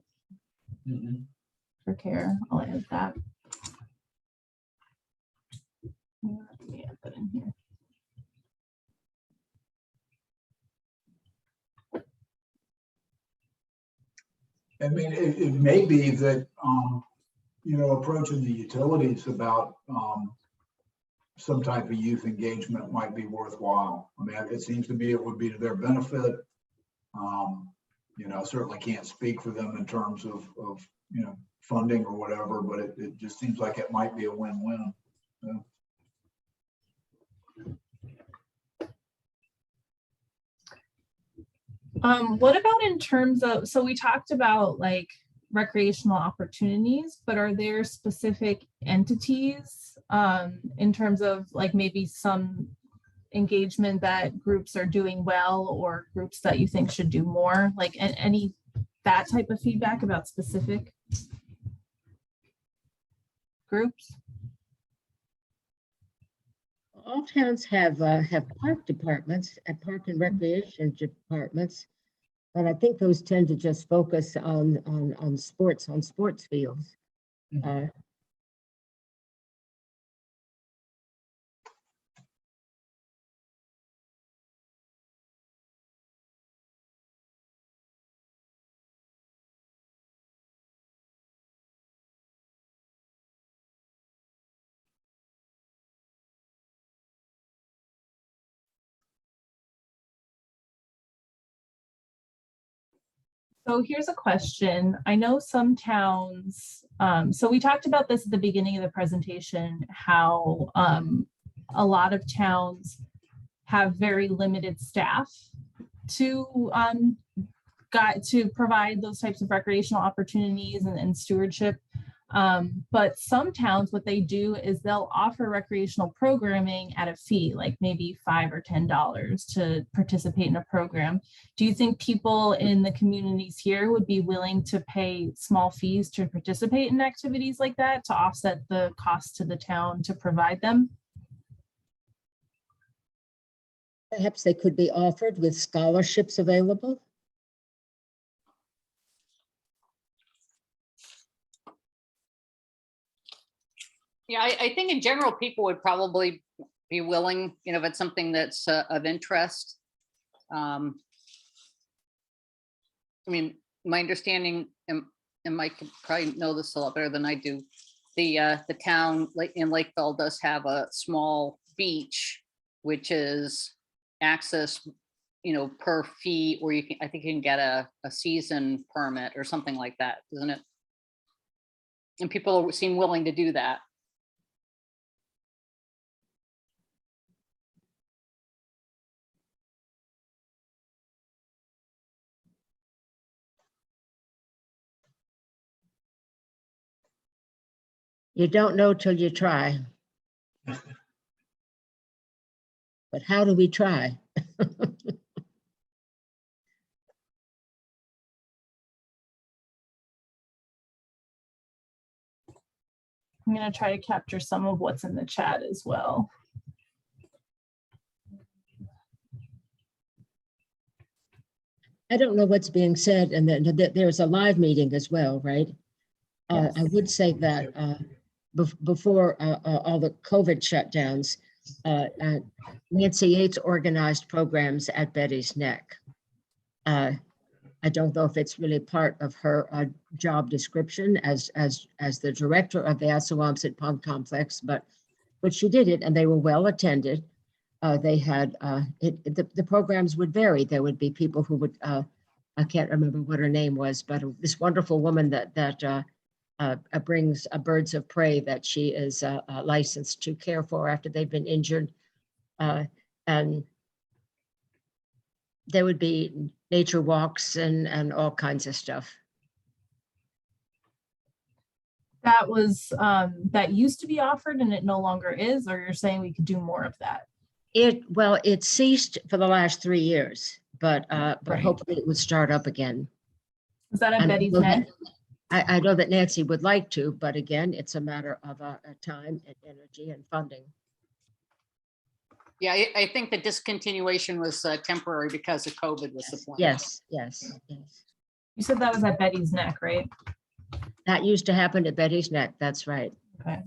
for care. I'll add that. Let me add that in here. I mean, it may be that, approaching the utilities about some type of youth engagement might be worthwhile. I mean, it seems to me it would be to their benefit. I certainly can't speak for them in terms of funding or whatever, but it just seems like it might be a win-win. So. What about in terms of, so we talked about like recreational opportunities, but are there specific entities in terms of like maybe some engagement that groups are doing well or groups that you think should do more, like any that type of feedback about specific groups? All towns have park departments and park and recreation departments, and I think those tend to just focus on sports fields. So here's a question. I know some towns, so we talked about this at the beginning of the presentation, how a lot of towns have very limited staff to to provide those types of recreational opportunities and stewardship. But some towns, what they do is they'll offer recreational programming at a fee, like maybe $5 or $10 to participate in a program. Do you think people in the communities here would be willing to pay small fees to participate in activities like that to offset the cost to the town to provide them? Perhaps they could be offered with scholarships available. Yeah, I think in general, people would probably be willing, you know, if it's something that's of interest. I mean, my understanding, and Mike could probably know this a lot better than I do, the town in Lakeville does have a small beach, which is access, you know, per fee, or you can, I think you can get a season permit or something like that, isn't it? And people seem willing to do that. You don't know till you try. But how do we try? I'm going to try to capture some of what's in the chat as well. I don't know what's being said, and then there's a live meeting as well, right? Yes. I would say that before all the COVID shutdowns, Nancy Yates organized programs at Betty's Neck. I don't know if it's really part of her job description as the director of the Assawompset Pond Complex, but she did it, and they were well attended. They had the programs would vary. There would be people who would I can't remember what her name was, but this wonderful woman that brings birds of prey that she is licensed to care for after they've been injured, and there would be nature walks and all kinds of stuff. That was that used to be offered and it no longer is, or you're saying we could do more of that? Well, it ceased for the last 3 years, but Right. hopefully it would start up again. Is that at And Betty's I know Neck? I know that Nancy would like to, but again, it's a matter of time and energy and funding. Yeah, I think the discontinuation was temporary because of COVID was the point. Yes. You said that was at Betty's Neck, right? That used to happen at Betty's Neck. That's right. Okay.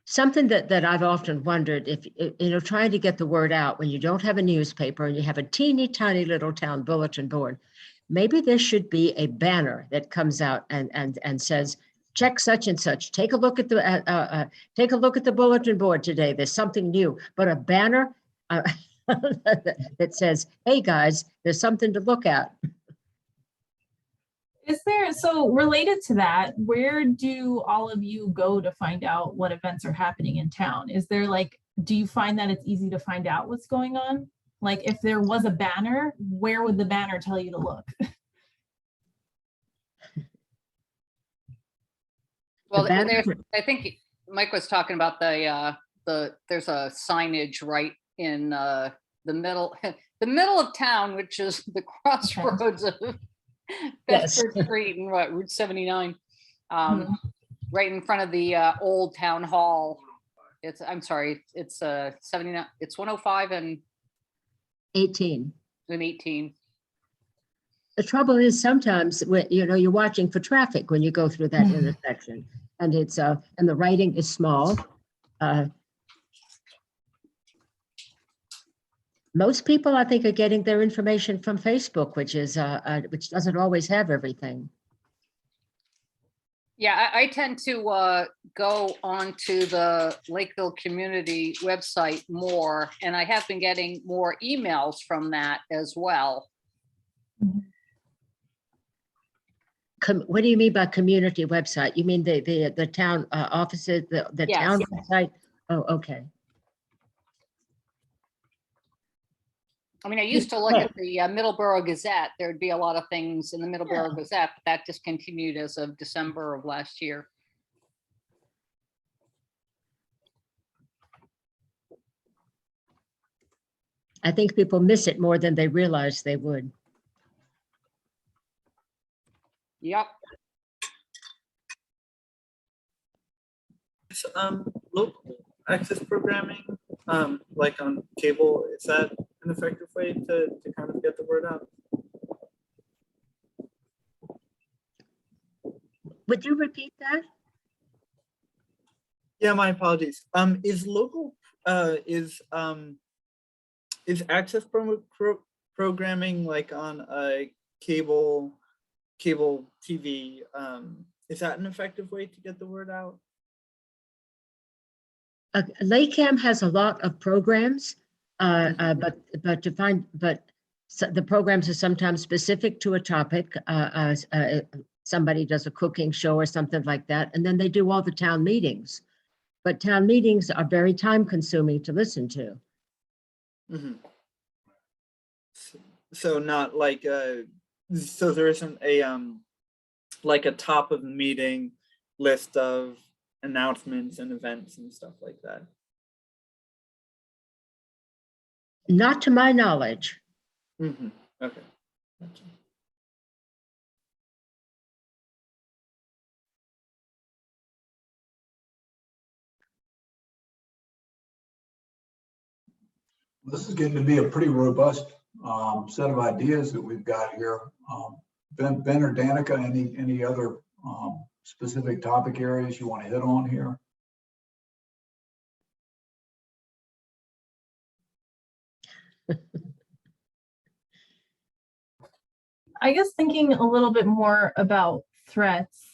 Something that I've often wondered, if you know, trying to get the word out when you don't have a newspaper and you have a teeny tiny little town bulletin board, maybe there should be a banner that comes out and says, check such and such. Take a look at the bulletin board today. There's something new. But a banner that says, "Hey guys, there's something to look at." Is there, so related to that, where do all of you go to find out what events are happening in town? Is there like, do you find that it's easy to find out what's going on? Like if there was a banner, where would the banner tell you to look? Well, banner- I think Mike was talking about there's a signage right in the middle of town, which is the crossroads of Yes. Bedford Street and Route 79, right in front of the old town hall. It's 79. It's 105 and 18. 18. The trouble is sometimes when you're watching for traffic when you go through that intersection, and it's and the writing is small. Most people, I think, are getting their information from Facebook, which doesn't always have everything. Yeah, I tend to go onto the Lakeville community website more, and I have been getting more emails from that as well. What do you mean by community website? You mean the town offices, the Yes. town website? Oh, okay. I mean, I used to look at the Middleborough Gazette. There'd be a lot of things in the Middleborough Gazette, but that discontinued as of December of last year. I think people miss it more than they realize they would. Yep. Local access programming, like on cable, is that an effective way to kind of get the word out? Would you repeat that? Yeah, my apologies. Is local is access programming like on a cable TV? Is that an effective way to get the word out? LACAM has a lot of programs, but the programs are sometimes specific to a topic. Somebody does a cooking show or something like that, and then they do all the town meetings. But town meetings are very time consuming to listen to. Mm-hmm. So not like so there isn't a like a top of the meeting list of announcements and events and stuff like that. Not to my knowledge. Mm-hmm. Okay. Gotcha. This is getting to be a pretty robust set of ideas that we've got here. Ben or Danica, any other specific topic areas you want to hit on here? I guess thinking a little bit more about threats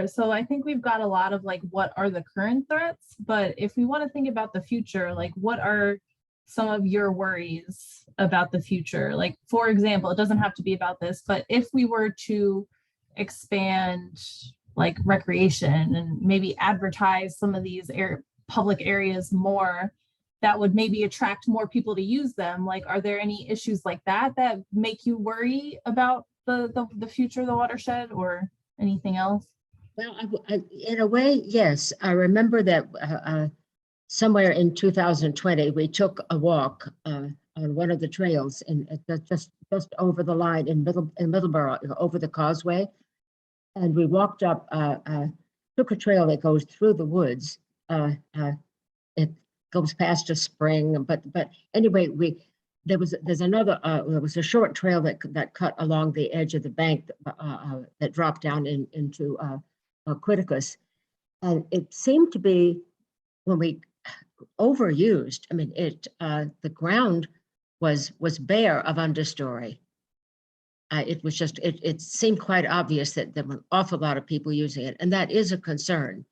so I think we've got a lot of like, what are the current threats? But if we want to think about the future, like what are some of your worries about the future? Like, for example, it doesn't have to be about this, but if we were to expand like recreation and maybe advertise some of these public areas more, that would maybe attract more people to use them. Like, are there any issues like that make you worry about the future of the watershed or anything else? Well, in a way, yes. I remember that somewhere in 2020, we took a walk on one of the trails just over the line in Middleborough, over the causeway. And we walked up, took a trail that goes through the woods. It goes past a spring, but anyway, there was a short trail that cut along the edge of the bank that dropped down into Quiticus, and it seemed to be, when we overused, I mean, the ground was bare of understory. It was just, it seemed quite obvious that there were an awful lot of people using it, and that is a concern.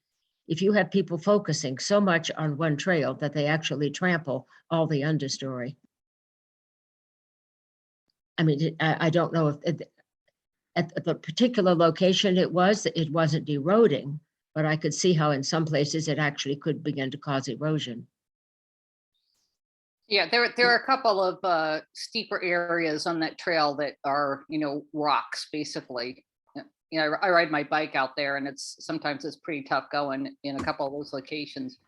If you have people focusing so much on one trail that they actually trample all the understory. I mean, I don't know if at the particular location it wasn't eroding, but I could see how in some places it actually could begin to cause erosion. Yeah, there are a couple of steeper areas on that trail that are, rocks basically. I ride my bike out there, and sometimes it's pretty tough going in a couple of those locations.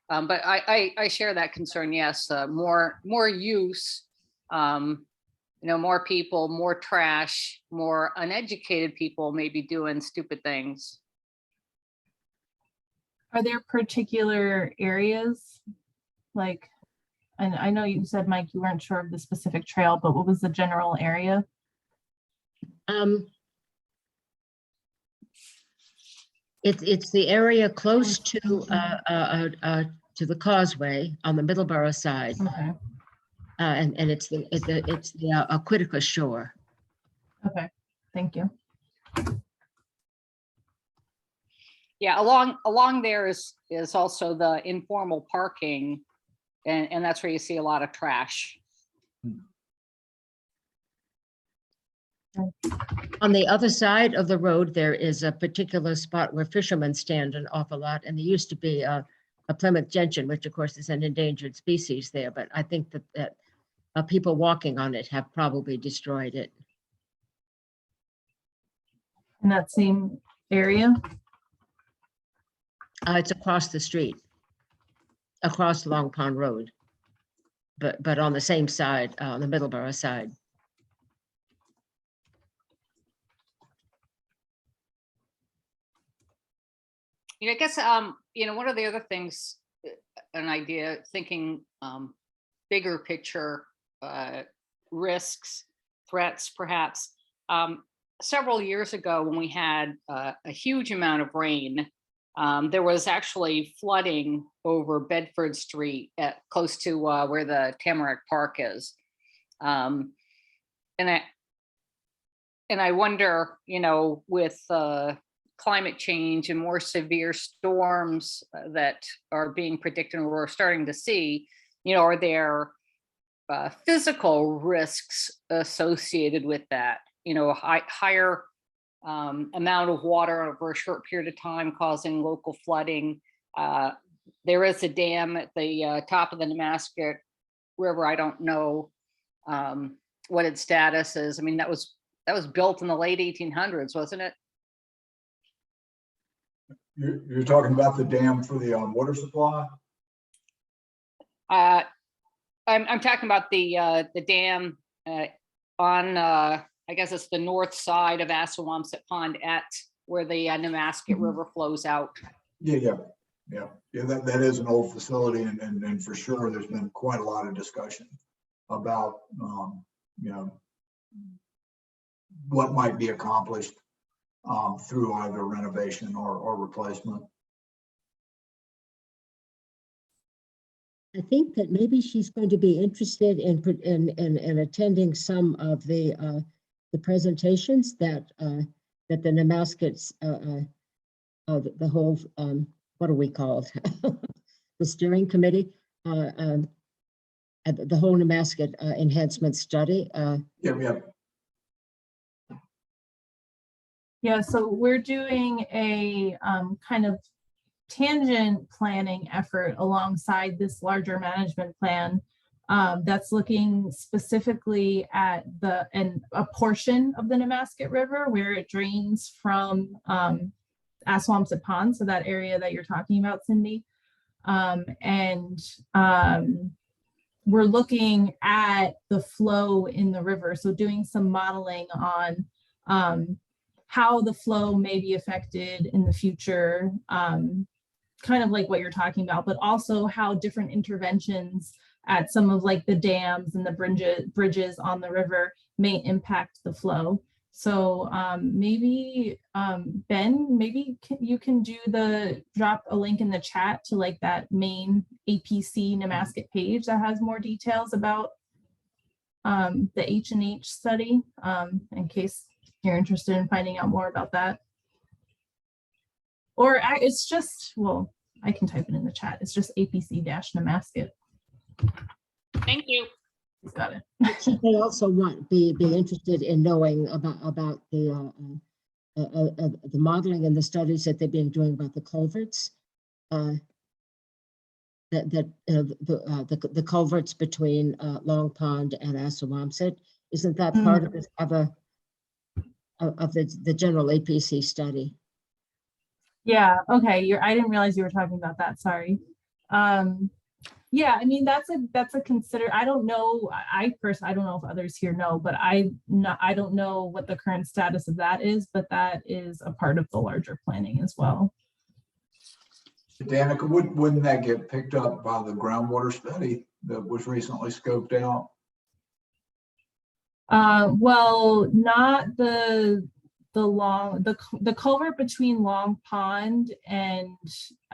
But I share that concern. Yes, more use, more people, more trash, more uneducated people maybe doing stupid things. Are there particular areas, like, and I know you said, Mike, you weren't sure of the specific trail, but what was the general area? It's the area close to the causeway on the Middleborough side. Okay. And it's the Quiticus shore. Okay, thank you. Yeah, along there is also the informal parking, and that's where you see a lot of trash. On the other side of the road, there is a particular spot where fishermen stand an awful lot, and there used to be a Plymouth gentian, which of course is an endangered species there, but I think that people walking on it have probably destroyed it. In that same area? It's across the street, across Long Pond Road, but on the same side, on the Middleborough side. I guess, one of the other things, an idea, thinking bigger picture, risks, threats, perhaps. Several years ago, when we had a huge amount of rain, there was actually flooding over Bedford Street close to where the Tamarack Park is. And I wonder, with climate change and more severe storms that are being predicted and we're starting to see, are there physical risks associated with that? Higher amount of water over a short period of time causing local flooding. There is a dam at the top of the Nemasket River. I don't know what its status is. I mean, that was built in the late 1800s, wasn't it? You're talking about the dam for the water supply? I'm talking about the dam on, I guess it's the north side of Assawompset Pond at where the Nemasket River flows out. Yeah. That is an old facility, and for sure, there's been quite a lot of discussion about what might be accomplished through either renovation or replacement. I think that maybe she's going to be interested in attending some of the presentations that the Nemaskets, the whole what are we called, the steering committee, the whole Nemasket enhancement study. Yeah, so we're doing a kind of tangent planning effort alongside this larger management plan that's looking specifically at a portion of the Nemasket River where it drains from Assawompset Pond, so that area that you're talking about, Cindy. We're looking at the flow in the river, so doing some modeling on how the flow may be affected in the future, kind of like what you're talking about, but also how different interventions at some of like the dams and the bridges on the river may impact the flow. So maybe Ben, maybe you can drop a link in the chat to like that main APC-Nemasket page that has more details about the H&H study, in case you're interested in finding out more about that. Or it's just, well, I can type it in the chat. It's just APC-Nemasket. Thank you. Got it. She may also be interested in knowing about the modeling and the studies that they've been doing about the culverts. The culverts between Long Pond and Assawompset. Isn't that part of the general APC study? Yeah, okay. I didn't realize you were talking about that. Sorry. Yeah, I mean, that's a I don't know. I don't know if others here know, but I don't know what the current status of that is, but that is a part of the larger planning as well. Danica, wouldn't that get picked up by the groundwater study that was recently scoped out? Well, not the culvert between Long Pond and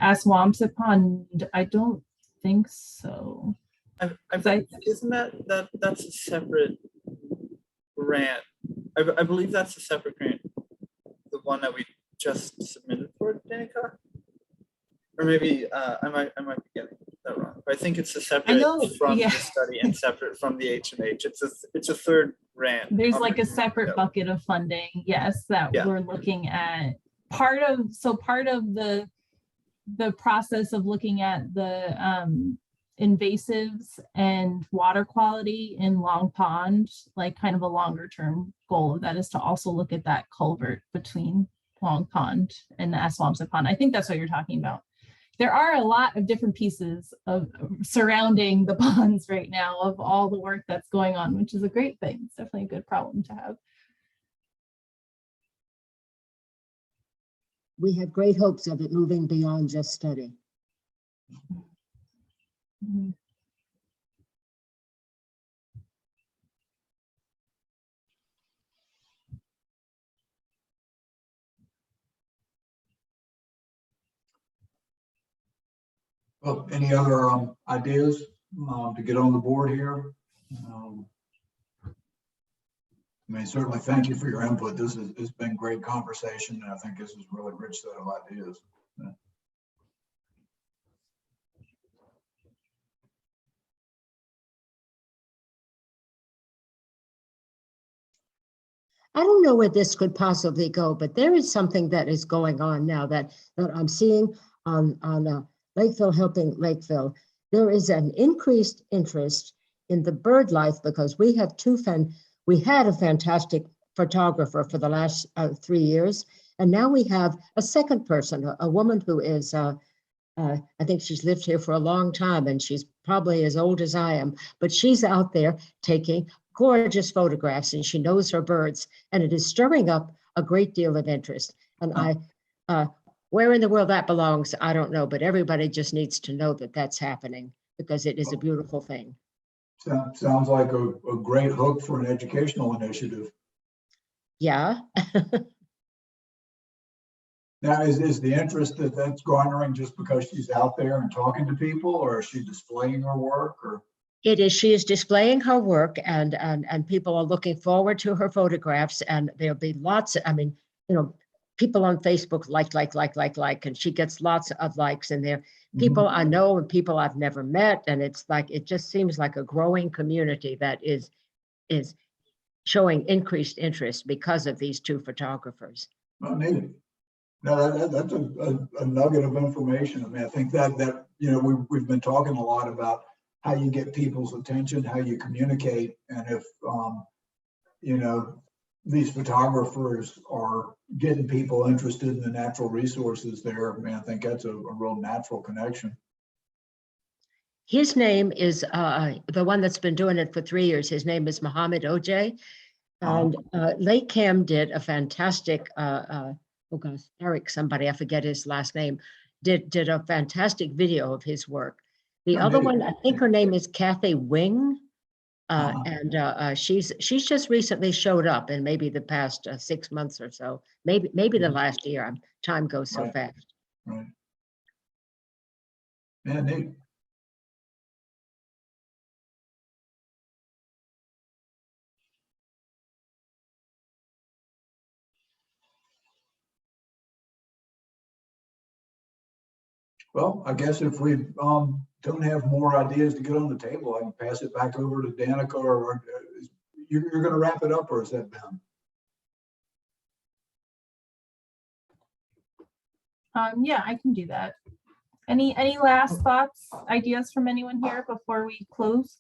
Assawompset Pond. I don't think so. Isn't that's a separate grant? I believe that's a separate grant, the one that we just submitted for, Danica. Or maybe I might be getting that wrong. But I think it's a separate from the study and separate from the H&H. It's a third grant. There's like a separate bucket of funding, yes, that we're looking at. Part of the process of looking at the invasives and water quality in Long Pond, like kind of a longer term goal of that is to also look at that culvert between Long Pond and the Assawompset Pond. I think that's what you're talking about. There are a lot of different pieces of surrounding the ponds right now of all the work that's going on, which is a great thing. It's definitely a good problem to have. We have great hopes of it moving beyond just study. Mhm. Well, any other ideas to get on the board here? I mean, certainly thank you for your input. This has been great conversation, and I think this is really rich set of ideas. Yeah. I don't know where this could possibly go, but there is something that is going on now that I'm seeing on Lakeville Helping Lakeville. There is an increased interest in the bird life because we had a fantastic photographer for the last 3 years, and now we have a second person, a woman who is I think she's lived here for a long time, and she's probably as old as I am, but she's out there taking gorgeous photographs, and she knows her birds, and it is stirring up a great deal of interest. And where in the world that belongs, I don't know, but everybody just needs to know that that's happening because it is a beautiful thing. Sounds like a great hook for an educational initiative. Yeah. Now, is the interest that's garnering just because she's out there and talking to people, or is she displaying her work? Or It is. She is displaying her work, and people are looking forward to her photographs. And there'll be lots. I mean, people on Facebook like, and she gets lots of likes. And there, people I know and people I've never met, and it's like it just seems like a growing community that is showing increased interest because of these two photographers. Well, maybe. No, that's a nugget of information. I mean, I think that we've been talking a lot about how you get people's attention, how you communicate, and if these photographers are getting people interested in the natural resources there, I mean, I think that's a real natural connection. His name is the one that's been doing it for 3 years. His name is Mohammed OJ, and Lake Cam did a fantastic. Oh gosh, Eric, somebody, I forget his last name, did a fantastic video of his work. The other one, I think her name is Kathy Wing, and she's just recently showed up in maybe the past 6 months or so, maybe the last year. Time goes so fast. Right. Yeah, neat. Well, I guess if we don't have more ideas to get on the table, I can pass it back over to Danica, or you're going to wrap it up, or is that Ben? Yeah, I can do that. Any last thoughts, ideas from anyone here before we close?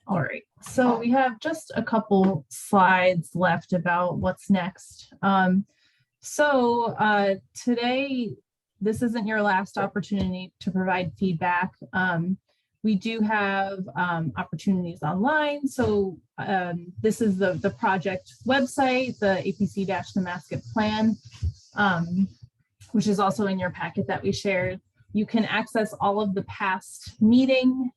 All right, so we have just a couple slides left about what's next. Today, this isn't your last opportunity to provide feedback. We do have opportunities online. So this is the project website, the APC-Nemasket plan, which is also in your packet that we shared. You can access all of the past meeting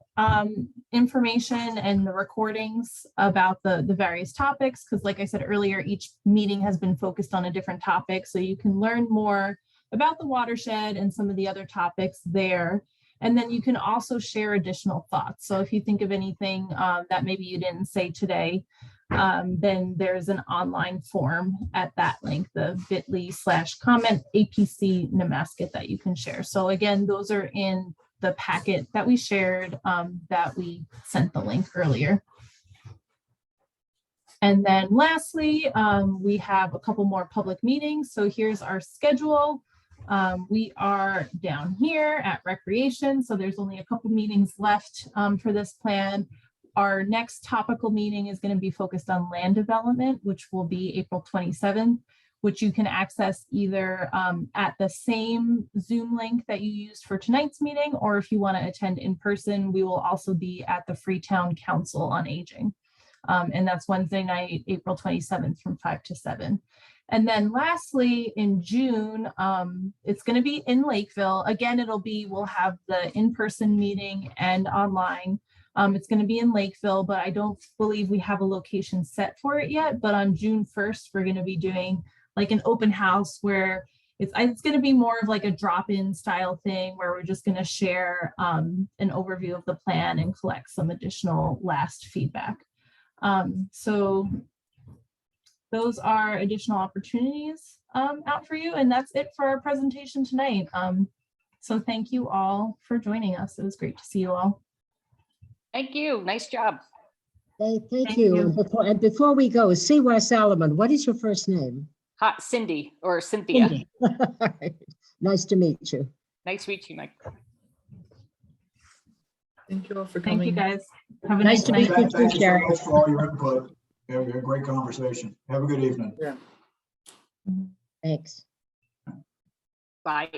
information and the recordings about the various topics, because like I said earlier, each meeting has been focused on a different topic. So you can learn more about the watershed and some of the other topics there. And then you can also share additional thoughts. So if you think of anything that maybe you didn't say today, then there's an online form at that link, the bit.ly/comment APC-Nemasket that you can share. So again, those are in the packet that we shared that we sent the link earlier. And then lastly, we have a couple more public meetings. So here's our schedule. We are down here at recreation. So there's only a couple meetings left for this plan. Our next topical meeting is going to be focused on land development, which will be April 27th, which you can access either at the same Zoom link that you used for tonight's meeting, or if you want to attend in person, we will also be at the Freetown Council on Aging. And that's Wednesday night, April 27th from 5 to 7. And then lastly, in June, it's going to be in Lakeville. Again, we'll have the in-person meeting and online. It's going to be in Lakeville, but I don't believe we have a location set for it yet. But on June 1st, we're going to be doing like an open house where it's going to be more of like a drop-in style thing where we're just going to share an overview of the plan and collect some additional last feedback. So those are additional opportunities out for you. And that's it for our presentation tonight. So thank you all for joining us. It was great to see you all. Thank you. Nice job. Thank you. And before we go, C.Y. Solomon, what is your first name? Cindy or Cynthia. Cindy. Nice to meet you. Nice to meet you, Mike. Thank you all for Thank coming. you guys. Have a Nice nice to night. meet you. Thank you so much for all your input. Yeah, we had a great conversation. Have a good evening. Yeah. Thanks. Bye.